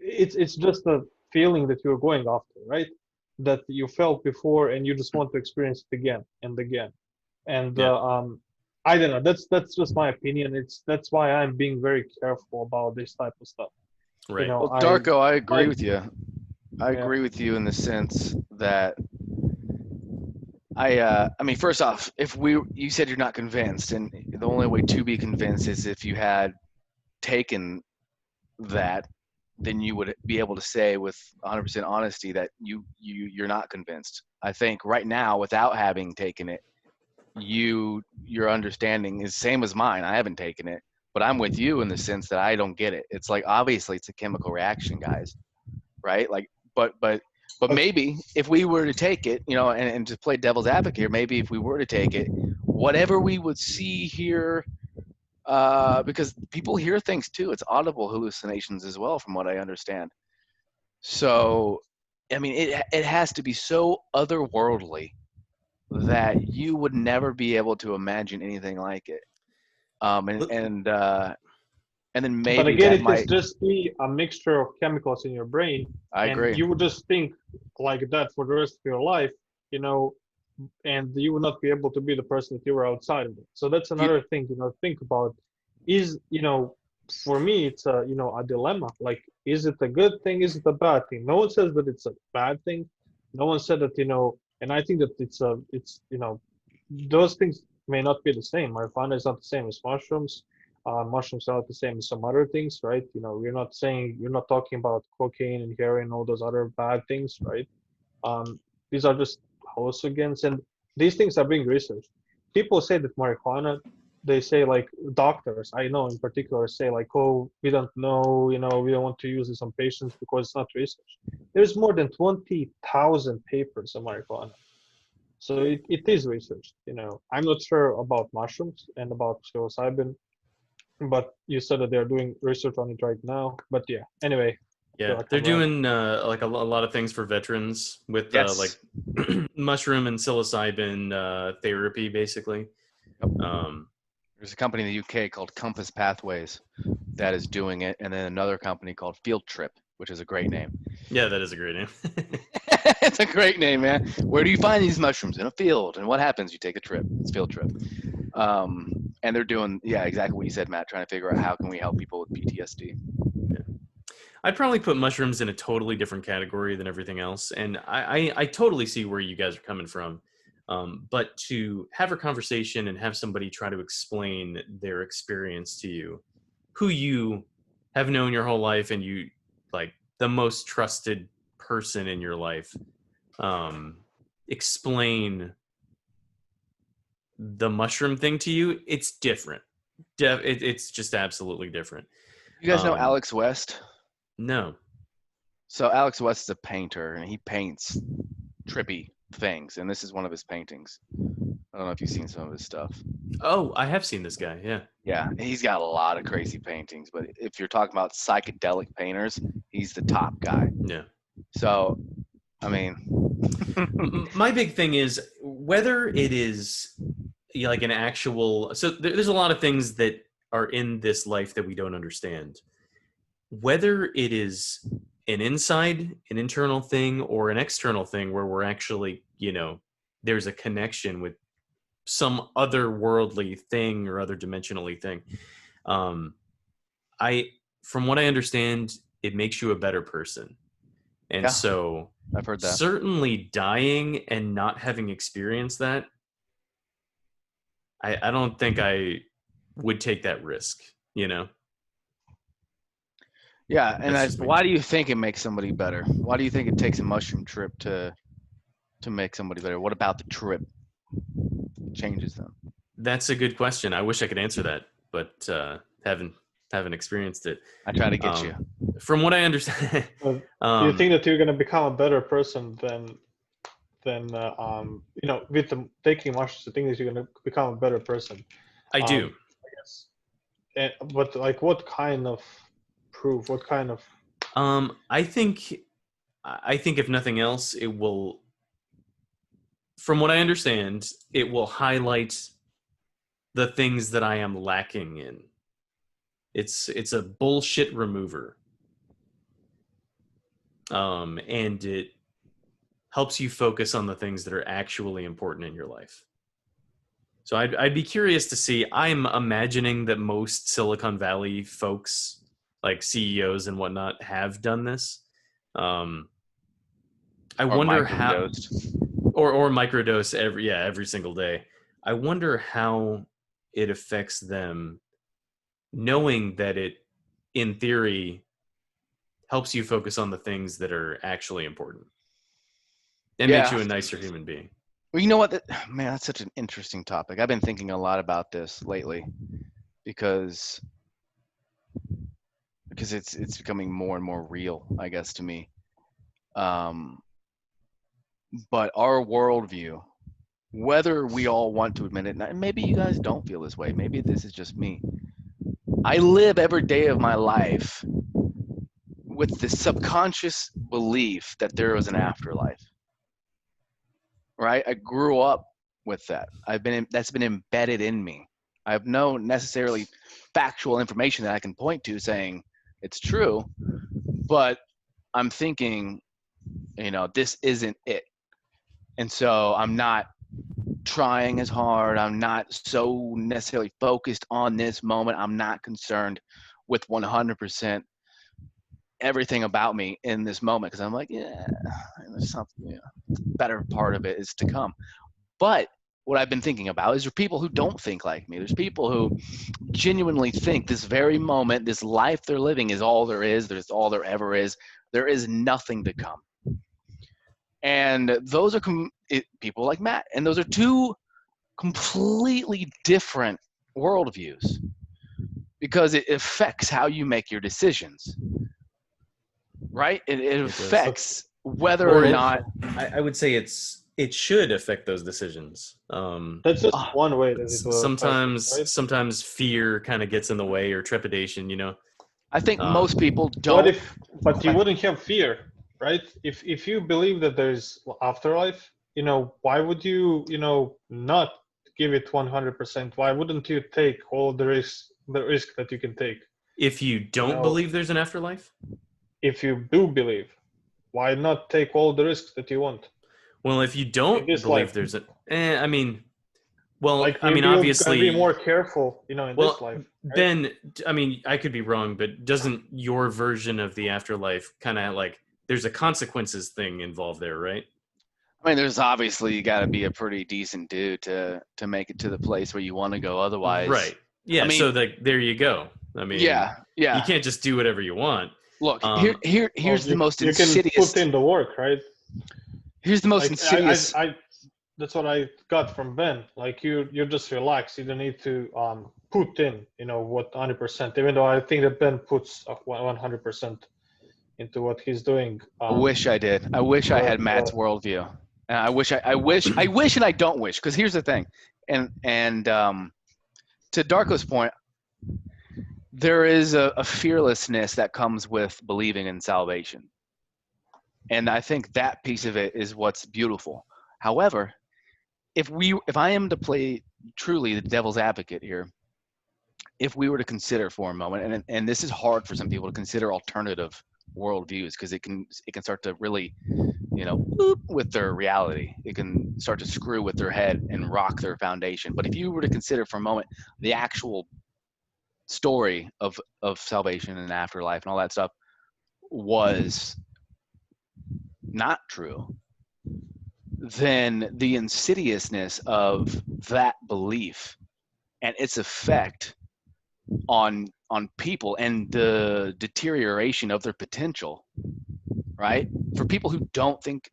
it's just a feeling that you're going after, right? That you felt before, and you just want to experience it again and again. And Yeah. I don't know. That's just my opinion. That's why I'm being very careful about this type of stuff. Right. Well, Darko, I agree I with you. I yeah. agree with you in the sense that I mean, first off, you said you're not convinced, and the only way to be convinced is if you had taken that, then you would be able to say with 100% honesty that you're not convinced. I think right now, without having taken it, your understanding is same as mine. I haven't taken it, but I'm with you in the sense that I don't get it. It's like, obviously it's a chemical reaction, guys, right? Like, but maybe if we were to take it, and to play devil's advocate here, maybe if we were to take it, whatever we would see here, because people hear things too. It's audible hallucinations as well, from what I understand. So, I mean, it has to be so otherworldly that you would never be able to imagine anything like it. And And then But maybe again, that it is might. just be a mixture of chemicals in your brain, I and agree. you would just think like that for the rest of your life, you know, and you will not be able to be the person that you were outside of it. So that's You, another thing, think about. Is, for me, it's a, a dilemma. Like, is it a good thing? Is it a bad thing? No one says that it's a bad thing. No one said that, and I think that those things may not be the same. Marijuana is not the same as mushrooms. Mushrooms are not the same as some other things, right? You're not talking about cocaine and heroin, all those other bad things, right? These are just hallucinogens, and these things are being researched. People say that marijuana, they say, like, doctors I know in particular say, like, oh, we don't know, we don't want to use this on patients because it's not research. There's more than 20,000 papers on marijuana. So it is researched. I'm not sure about mushrooms and about psilocybin, but you said that they're doing research on it right now. But yeah, anyway, I feel Yeah, like they're I'm rambling. doing like a lot of things for veterans with like yes. mushroom and psilocybin therapy, basically. Um, There's a company in the UK called Compass Pathways that is doing it, and then another company called Field Trip, which is a great name. yeah, that is a great name. It's a great name, man. Where do you find these mushrooms? In a field. And what happens? You take a trip. It's Field Trip. And they're doing, yeah, exactly what you said, Matt, trying to figure out how can we help people with PTSD. Yeah. I'd probably put mushrooms in a totally different category than everything else, and I totally see where you guys are coming from. But to have a conversation and have somebody try to explain their experience to you, who you have known your whole life, and you like the most trusted person in your life, explain the mushroom thing to you, it's different. It's just absolutely different. You guys know Alex West? No. So Alex West is a painter, and he paints trippy things, and this is one of his paintings. I don't know if you've seen some of his stuff. Oh, I have seen this guy. Yeah. Yeah, he's got a lot of crazy paintings, but if you're talking about psychedelic painters, he's the top guy. Yeah. So, I mean, my big thing is whether it is like an actual. So there's a lot of things that are in this life that we don't understand. Whether it is an internal thing, or an external thing where we're actually, there's a connection with some otherworldly thing or other dimensionally thing. From what I understand, it makes you a better person. And yeah, so I've heard that. Certainly dying and not having experienced that, I don't think I would take that risk, Yeah, and Just me. why do you think it makes somebody better? Why do you think it takes a mushroom trip to make somebody better? What about the trip changes them? That's a good question. I wish I could answer that, but haven't experienced it. I try to get you. From what I understand, Do you think that you're going to become a better person than with taking mushrooms? You think that you're going to become a better person? I do. I guess. But like, what kind of proof? What kind of? I think if nothing else, it will. From what I understand, it will highlight the things that I am lacking in. It's a bullshit remover. And it helps you focus on the things that are actually important in your life. So I'd be curious to see. I'm imagining that most Silicon Valley folks, like CEOs and whatnot, have done this. I wonder how, or microdose every single day. I wonder how it affects them, knowing that it, in theory, helps you focus on the things that are actually important. It makes you a nicer human being. Well, you know what, man, that's such an interesting topic. I've been thinking a lot about this lately because it's becoming more and more real, I guess, to me. But our worldview, whether we all want to admit it, and maybe you guys don't feel this way, maybe this is just me. I live every day of my life with the subconscious belief that there was an afterlife. Right? I grew up with that. That's been embedded in me. I have no necessarily factual information that I can point to saying it's true, but I'm thinking, this isn't it. And so I'm not trying as hard. I'm not so necessarily focused on this moment. I'm not concerned with 100% everything about me in this moment because I'm like, yeah, there's something, better part of it is to come. But what I've been thinking about is there people who don't think like me. There's people who genuinely think this very moment, this life they're living is all there is. There's all there ever is. There is nothing to come. And those are people like Matt. And those are two completely different worldviews because it affects how you make your decisions, right? It affects whether or not. I would say it should affect those decisions. That's just one way that it will sometimes affect it, right? sometimes fear kind of gets in the way, or trepidation. I think most people don't. What if? But you wouldn't have fear, right? If you believe that there's afterlife, why would you, not give it 100%? Why wouldn't you take all the risk that you can take? If you don't believe there's an afterlife? If you do believe, why not take all the risks that you want? Well, if you don't believe there's a, obviously, be more careful, in this life. Right? Ben, I could be wrong, but doesn't your version of the afterlife kind of like there's a consequences thing involved there, right? I mean, there's obviously you got to be a pretty decent dude to make it to the place where you want to go. Otherwise, right? Yeah. So there you go. Yeah. You can't just do whatever you want. Look, here's the most insidious. You can put in the work, right? Here's the most insidious. That's what I got from Ben. Like you're just relaxed. You don't need to put in, what 100%. Even though I think that Ben puts 100% into what he's doing. I wish I did. I wish I had Matt's worldview. And I wish, and I don't wish. Because here's the thing, and to Darko's point, there is a fearlessness that comes with believing in salvation. And I think that piece of it is what's beautiful. However, if I am to play truly the devil's advocate here, if we were to consider for a moment, and this is hard for some people to consider alternative worldviews because it can start to really, boop with their reality. It can start to screw with their head and rock their foundation. But if you were to consider for a moment the actual story of salvation and afterlife and all that stuff was not true, then the insidiousness of that belief and its effect on people and the deterioration of their potential, right? For people who don't think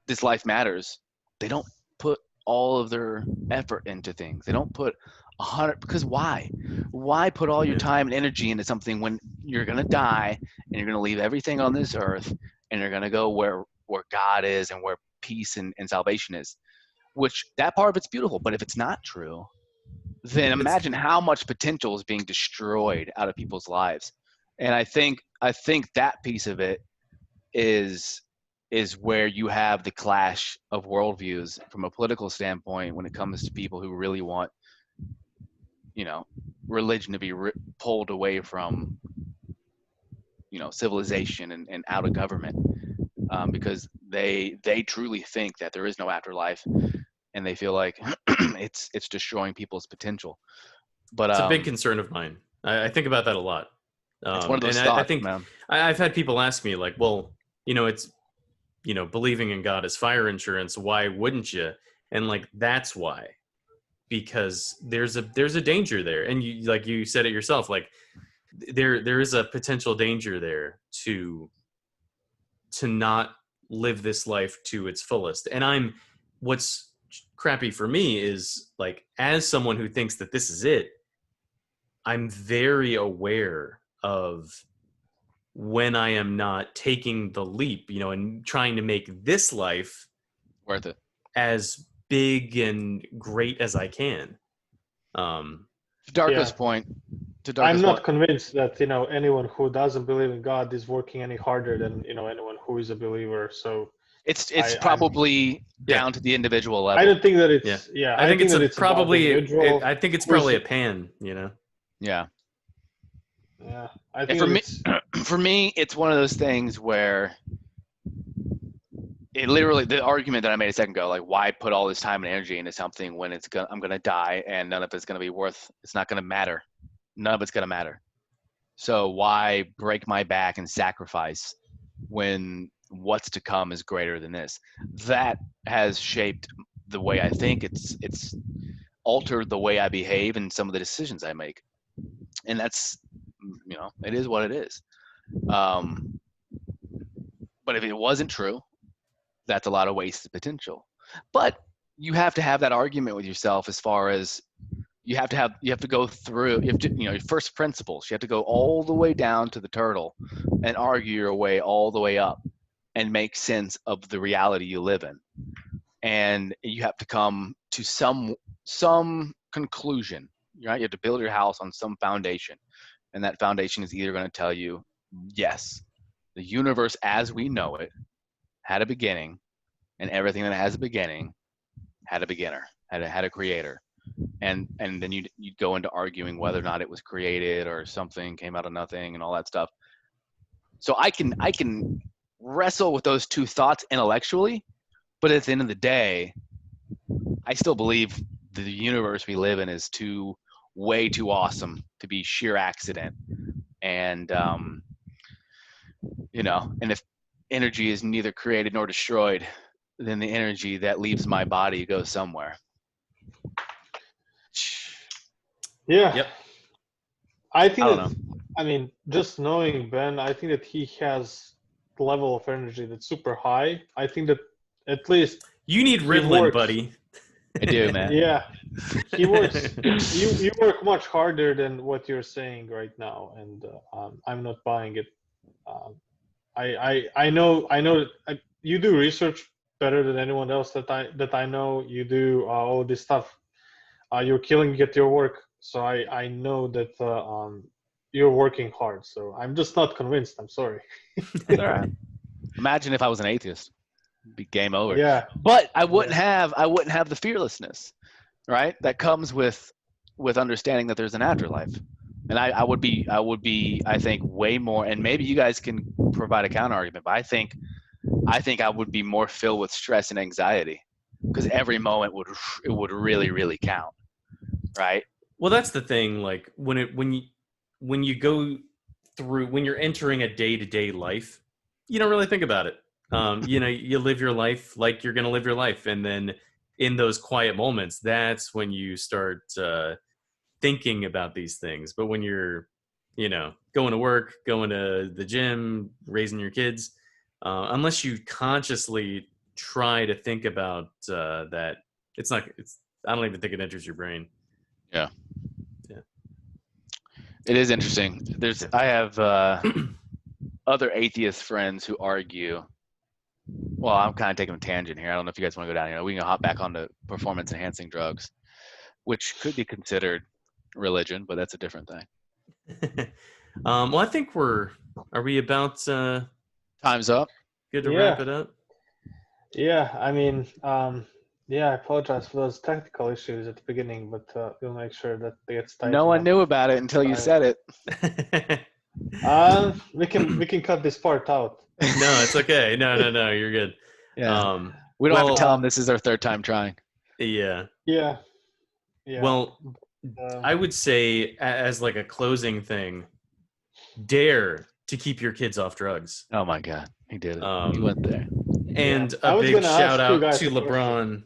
this life matters, they don't put all of their effort into things. They don't put 100, because why put all your time and energy into something when you're going to die and you're going to leave everything on this earth and you're going to go where God is and where peace and salvation is, which that part of it's beautiful. But if it's not true, then imagine how much potential is being destroyed out of people's lives. And I think that piece of it is where you have the clash of worldviews from a political standpoint when it comes to people who really want, religion to be pulled away from, civilization and out of government, because they truly think that there is no afterlife, and they feel like it's destroying people's potential. But it's a big concern of mine. I think about that a lot. It's one of those thoughts, I think, man. I've had people ask me like, well, it's, believing in God is fire insurance. Why wouldn't you? And like, that's why, because there's a danger there. And you, like you said it yourself, like there is a potential danger there to not live this life to its fullest. And what's crappy for me is like, as someone who thinks that this is it, I'm very aware of when I am not taking the leap, and trying to make this life worth it, as big and great as I can. To Darko's point, I'm not convinced that, anyone who doesn't believe in God is working any harder than, anyone who is a believer. So It's probably down to the individual level. I don't think that it's I think it's that it's probably I think it's probably a pan, Yeah. Yeah. I think for me, it's one of those things where it literally, the argument that I made a second ago, like, why put all this time and energy into something when I'm gonna die and none of it's gonna be it's not gonna matter. None of it's gonna matter. So why break my back and sacrifice when what's to come is greater than this? That has shaped the way I think. It's altered the way I behave and some of the decisions I make. And that's, it is what it is. But if it wasn't true, that's a lot of wasted potential. But you have to have that argument with yourself as far as you have to go through, your first principles. You have to go all the way down to the turtle and argue your way all the way up and make sense of the reality you live in. And you have to come to some conclusion, right? You have to build your house on some foundation. And that foundation is either going to tell you, yes, the universe as we know it had a beginning, and everything that has a beginning had a beginner, had a creator. And then you'd go into arguing whether or not it was created or something came out of nothing and all that stuff. So I can wrestle with those two thoughts intellectually, but at the end of the day, I still believe the universe we live in is way too awesome to be sheer accident. And and if energy is neither created nor destroyed, then the energy that leaves my body goes somewhere. Yeah. Yep. I think just knowing Ben, I think that he has the level of energy that's super high. I think that at least you need Ritalin, buddy. I do, man. Yeah. He works you work much harder than what you're saying right now, and I'm not buying it. I know you do research better than anyone else that I know. You do all this stuff. You're killing at your work, so I know that you're working hard. So I'm just not convinced. I'm sorry. All right. Imagine if I was an atheist. It'd be game over. Yeah. But I wouldn't have the fearlessness, right? That comes with understanding that there's an afterlife. And I would be I think way more, and maybe you guys can provide a counter argument, but I think I would be more filled with stress and anxiety because every moment would really, really count. Right. Well, that's the thing. Like when you go through, when you're entering a day-to-day life, you don't really think about it. You live your life like you're going to live your life. And then in those quiet moments, that's when you start thinking about these things. But when you're, going to work, going to the gym, raising your kids, unless you consciously try to think about that, I don't even think it enters your brain. Yeah. It is interesting. I have other atheist friends who argue. Well, I'm kind of taking a tangent here. I don't know if you guys want to go down here. We can hop back onto performance-enhancing drugs, which could be considered religion, but that's a different thing. Well, I think are we about time's up? Good to wrap it up. Yeah, I apologize for those technical issues at the beginning, but we'll make sure that they get tightened. No one knew about it until you said it. We can cut this part out. No, it's okay. No, you're good. Yeah. We don't have to tell them this is our third time trying. Yeah. Yeah. Well, I would say as like a closing thing, dare to keep your kids off drugs. Oh my God, he did it. He went there. And a big shout out to LeBron.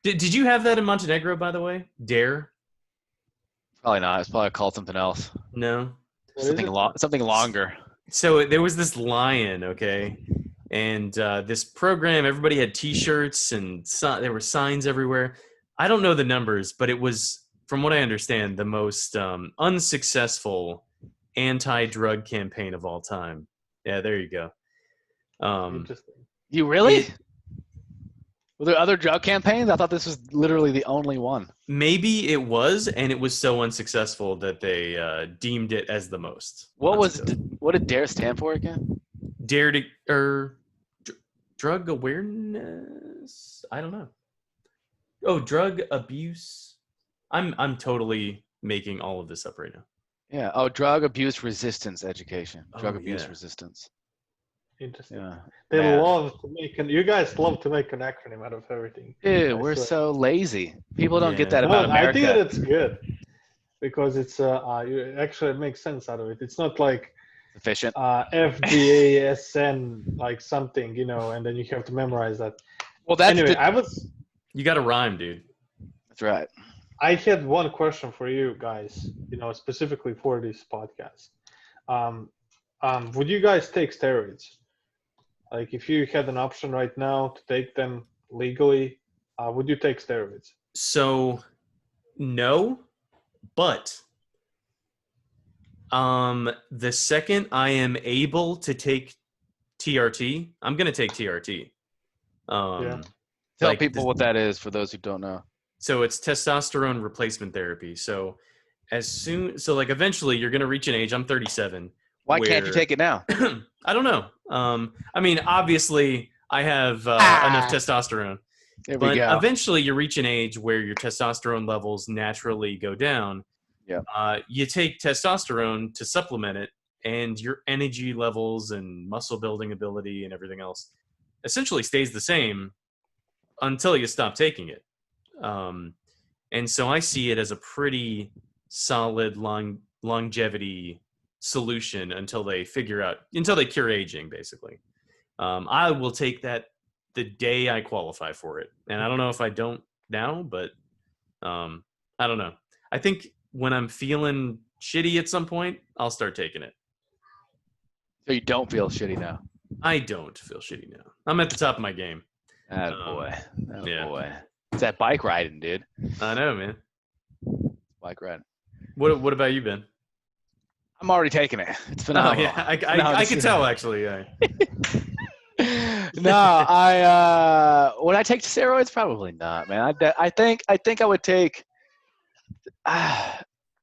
Did you have that in Montenegro, by the way? Dare? Probably not. It's probably called something else. No. Something longer. So there was this lion, okay, and this program. Everybody had T-shirts and there were signs everywhere. I don't know the numbers, but it was, from what I understand, the most unsuccessful anti-drug campaign of all time. Yeah, there you go. Interesting. You really? Were there other drug campaigns? I thought this was literally the only one. Maybe it was, and it was so unsuccessful that they deemed it as the most. What did DARE stand for again? Dare to drug awareness. I don't know. Oh, drug abuse. I'm totally making all of this up right now. Yeah. Oh, drug abuse resistance education. Drug Oh, abuse yeah. resistance. Interesting. Yeah. They Man. love to make you guys love to make an acronym out of everything. Dude, I we're swear. so lazy. People don't get Yeah. that about No, I think America. that's good because it's actually it makes sense out of it. It's not like Efficient. FDASN like something, and then you have to memorize that. Well, that's Anyway, the. You got to rhyme, dude. That's right. I had one question for you guys, specifically for this podcast. Would you guys take steroids? Like, if you had an option right now to take them legally, would you take steroids? So, no, but the second I am able to take TRT, I'm gonna take TRT. Yeah. Tell people what that is for those who don't know. So it's testosterone replacement therapy. So eventually you're gonna reach an age. I'm 37. Why can't you take it now? I don't know. I mean, obviously I have enough testosterone. There we But go. eventually you reach an age where your testosterone levels naturally go down. Yeah. You take testosterone to supplement it, and your energy levels and muscle building ability and everything else essentially stays the same until you stop taking it. And so I see it as a pretty solid longevity solution until they cure aging, basically. I will take that the day I qualify for it. And I don't know if I don't now, but I don't know. I think when I'm feeling shitty at some point, I'll start taking it. So you don't feel shitty now? I don't feel shitty now. I'm at the top of my game. Boy. Yeah. Boy. It's that bike riding, dude. I know, man. Bike riding. What about you, Ben? I'm already taking it. It's Oh, phenomenal. yeah. I can tell, actually. Yeah. No, would I take steroids? Probably not, man. I think I would take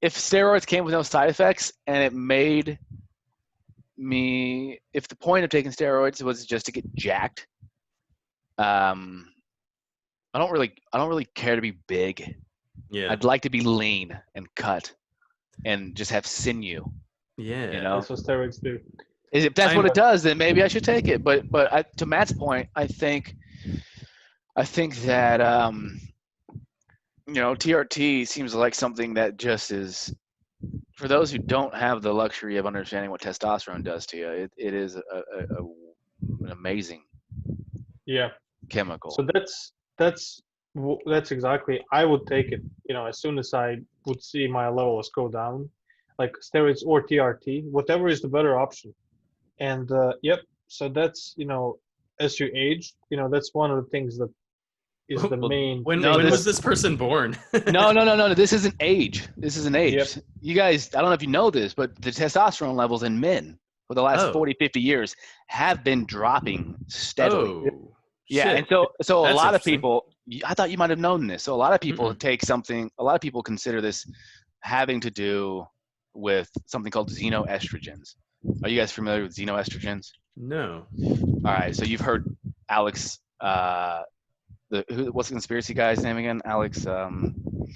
if steroids came with no side effects and it made me. If the point of taking steroids was just to get jacked, I don't really care to be big. Yeah. I'd like to be lean and cut, and just have sinew. Yeah. You know? That's what steroids do. If that's what it does, then maybe I should take it. But to Matt's point, I think that TRT seems like something that just is for those who don't have the luxury of understanding what testosterone does to you. It is an amazing chemical. So that's exactly. I would take it. As soon as I would see my levels go down, like steroids or TRT, whatever is the better option. And so that's as you age, that's one of the things that is the main. When was this person born? No. This isn't age. This is an age. Yep. You guys, I don't know if you know this, but the testosterone levels in men for the last 40, 50 years have been dropping steadily. Oh, yeah, shit. and so a That's lot of interesting. people. I thought you might have known this. So a lot of people take something. A lot of people consider this having to do with something called xenoestrogens. Are you guys familiar with xenoestrogens? No. All right, so you've heard Alex. What's the conspiracy guy's name again? Alex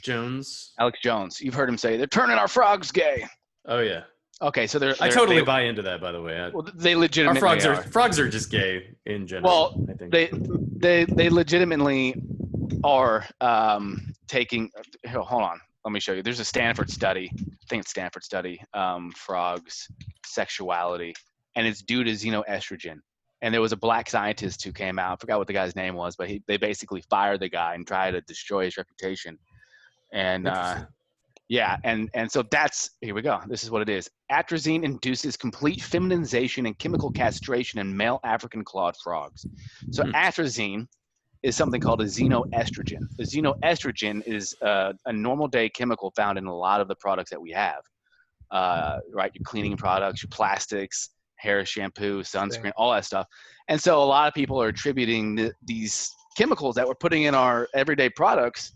Jones. Alex Jones. You've heard him say they're turning our frogs gay. Oh yeah. Okay, so I totally buy into that. By the way, they legitimately our frogs are just gay in general. Well, I think they legitimately are taking. Hold on, let me show you. There's a Stanford study. I think it's Stanford study. Frogs sexuality, and it's due to xenoestrogen. And there was a black scientist who came out. I forgot what the guy's name was, but they basically fired the guy and tried to destroy his reputation. And and so here we go. This is what it is. Atrazine induces complete feminization and chemical castration in male African clawed frogs. So atrazine is something called a xenoestrogen. The xenoestrogen is a normal day chemical found in a lot of the products that we have. Right, your cleaning products, your plastics, hair shampoo, sunscreen, all that stuff. And so a lot of people are attributing these chemicals that we're putting in our everyday products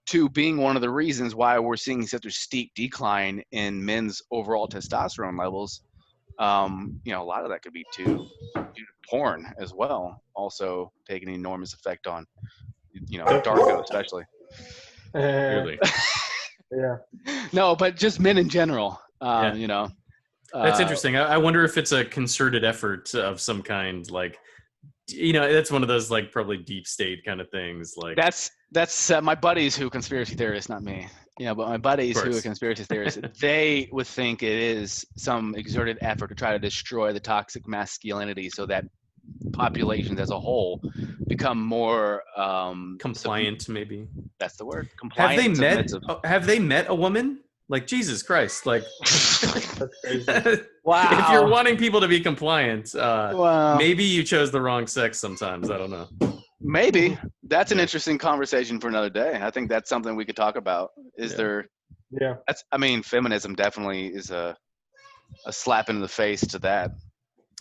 to being one of the reasons why we're seeing such a steep decline in men's overall testosterone levels. A lot of that could be too porn as well also take an enormous effect on, Darko especially. Really. Yeah. No, but just men in general. Yeah. That's interesting. I wonder if it's a concerted effort of some kind, like, that's one of those like probably deep state kind of things. Like that's my buddies who are conspiracy theorists, not me. But my buddies who are conspiracy theorists, they would think it is some exerted effort to try to destroy the toxic masculinity so that populations as a whole become more compliant, maybe. That's the word. Compliant. Have they met a woman? Like, Jesus Christ! Like, That's crazy. Wow. If you're wanting people to be compliant, maybe you chose the wrong sex. Sometimes I don't know. Maybe that's an interesting conversation for another day. I think that's something we could talk about. Yeah. Feminism definitely is a slap in the face to that.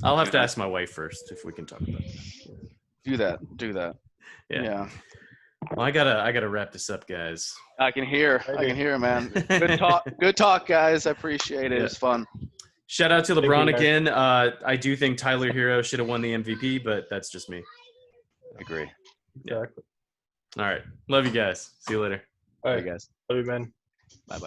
I'll have to ask my wife first if we can talk about that. Do that. Yeah. Well, I gotta wrap this up, guys. I can hear, man. Good talk, guys. I appreciate it. It's fun. Shout out to LeBron again. I do think Tyler Hero should have won the MVP, but that's just me. I agree. Exactly. All right. Love you guys. See you later. All right, guys. Love you, man. Bye.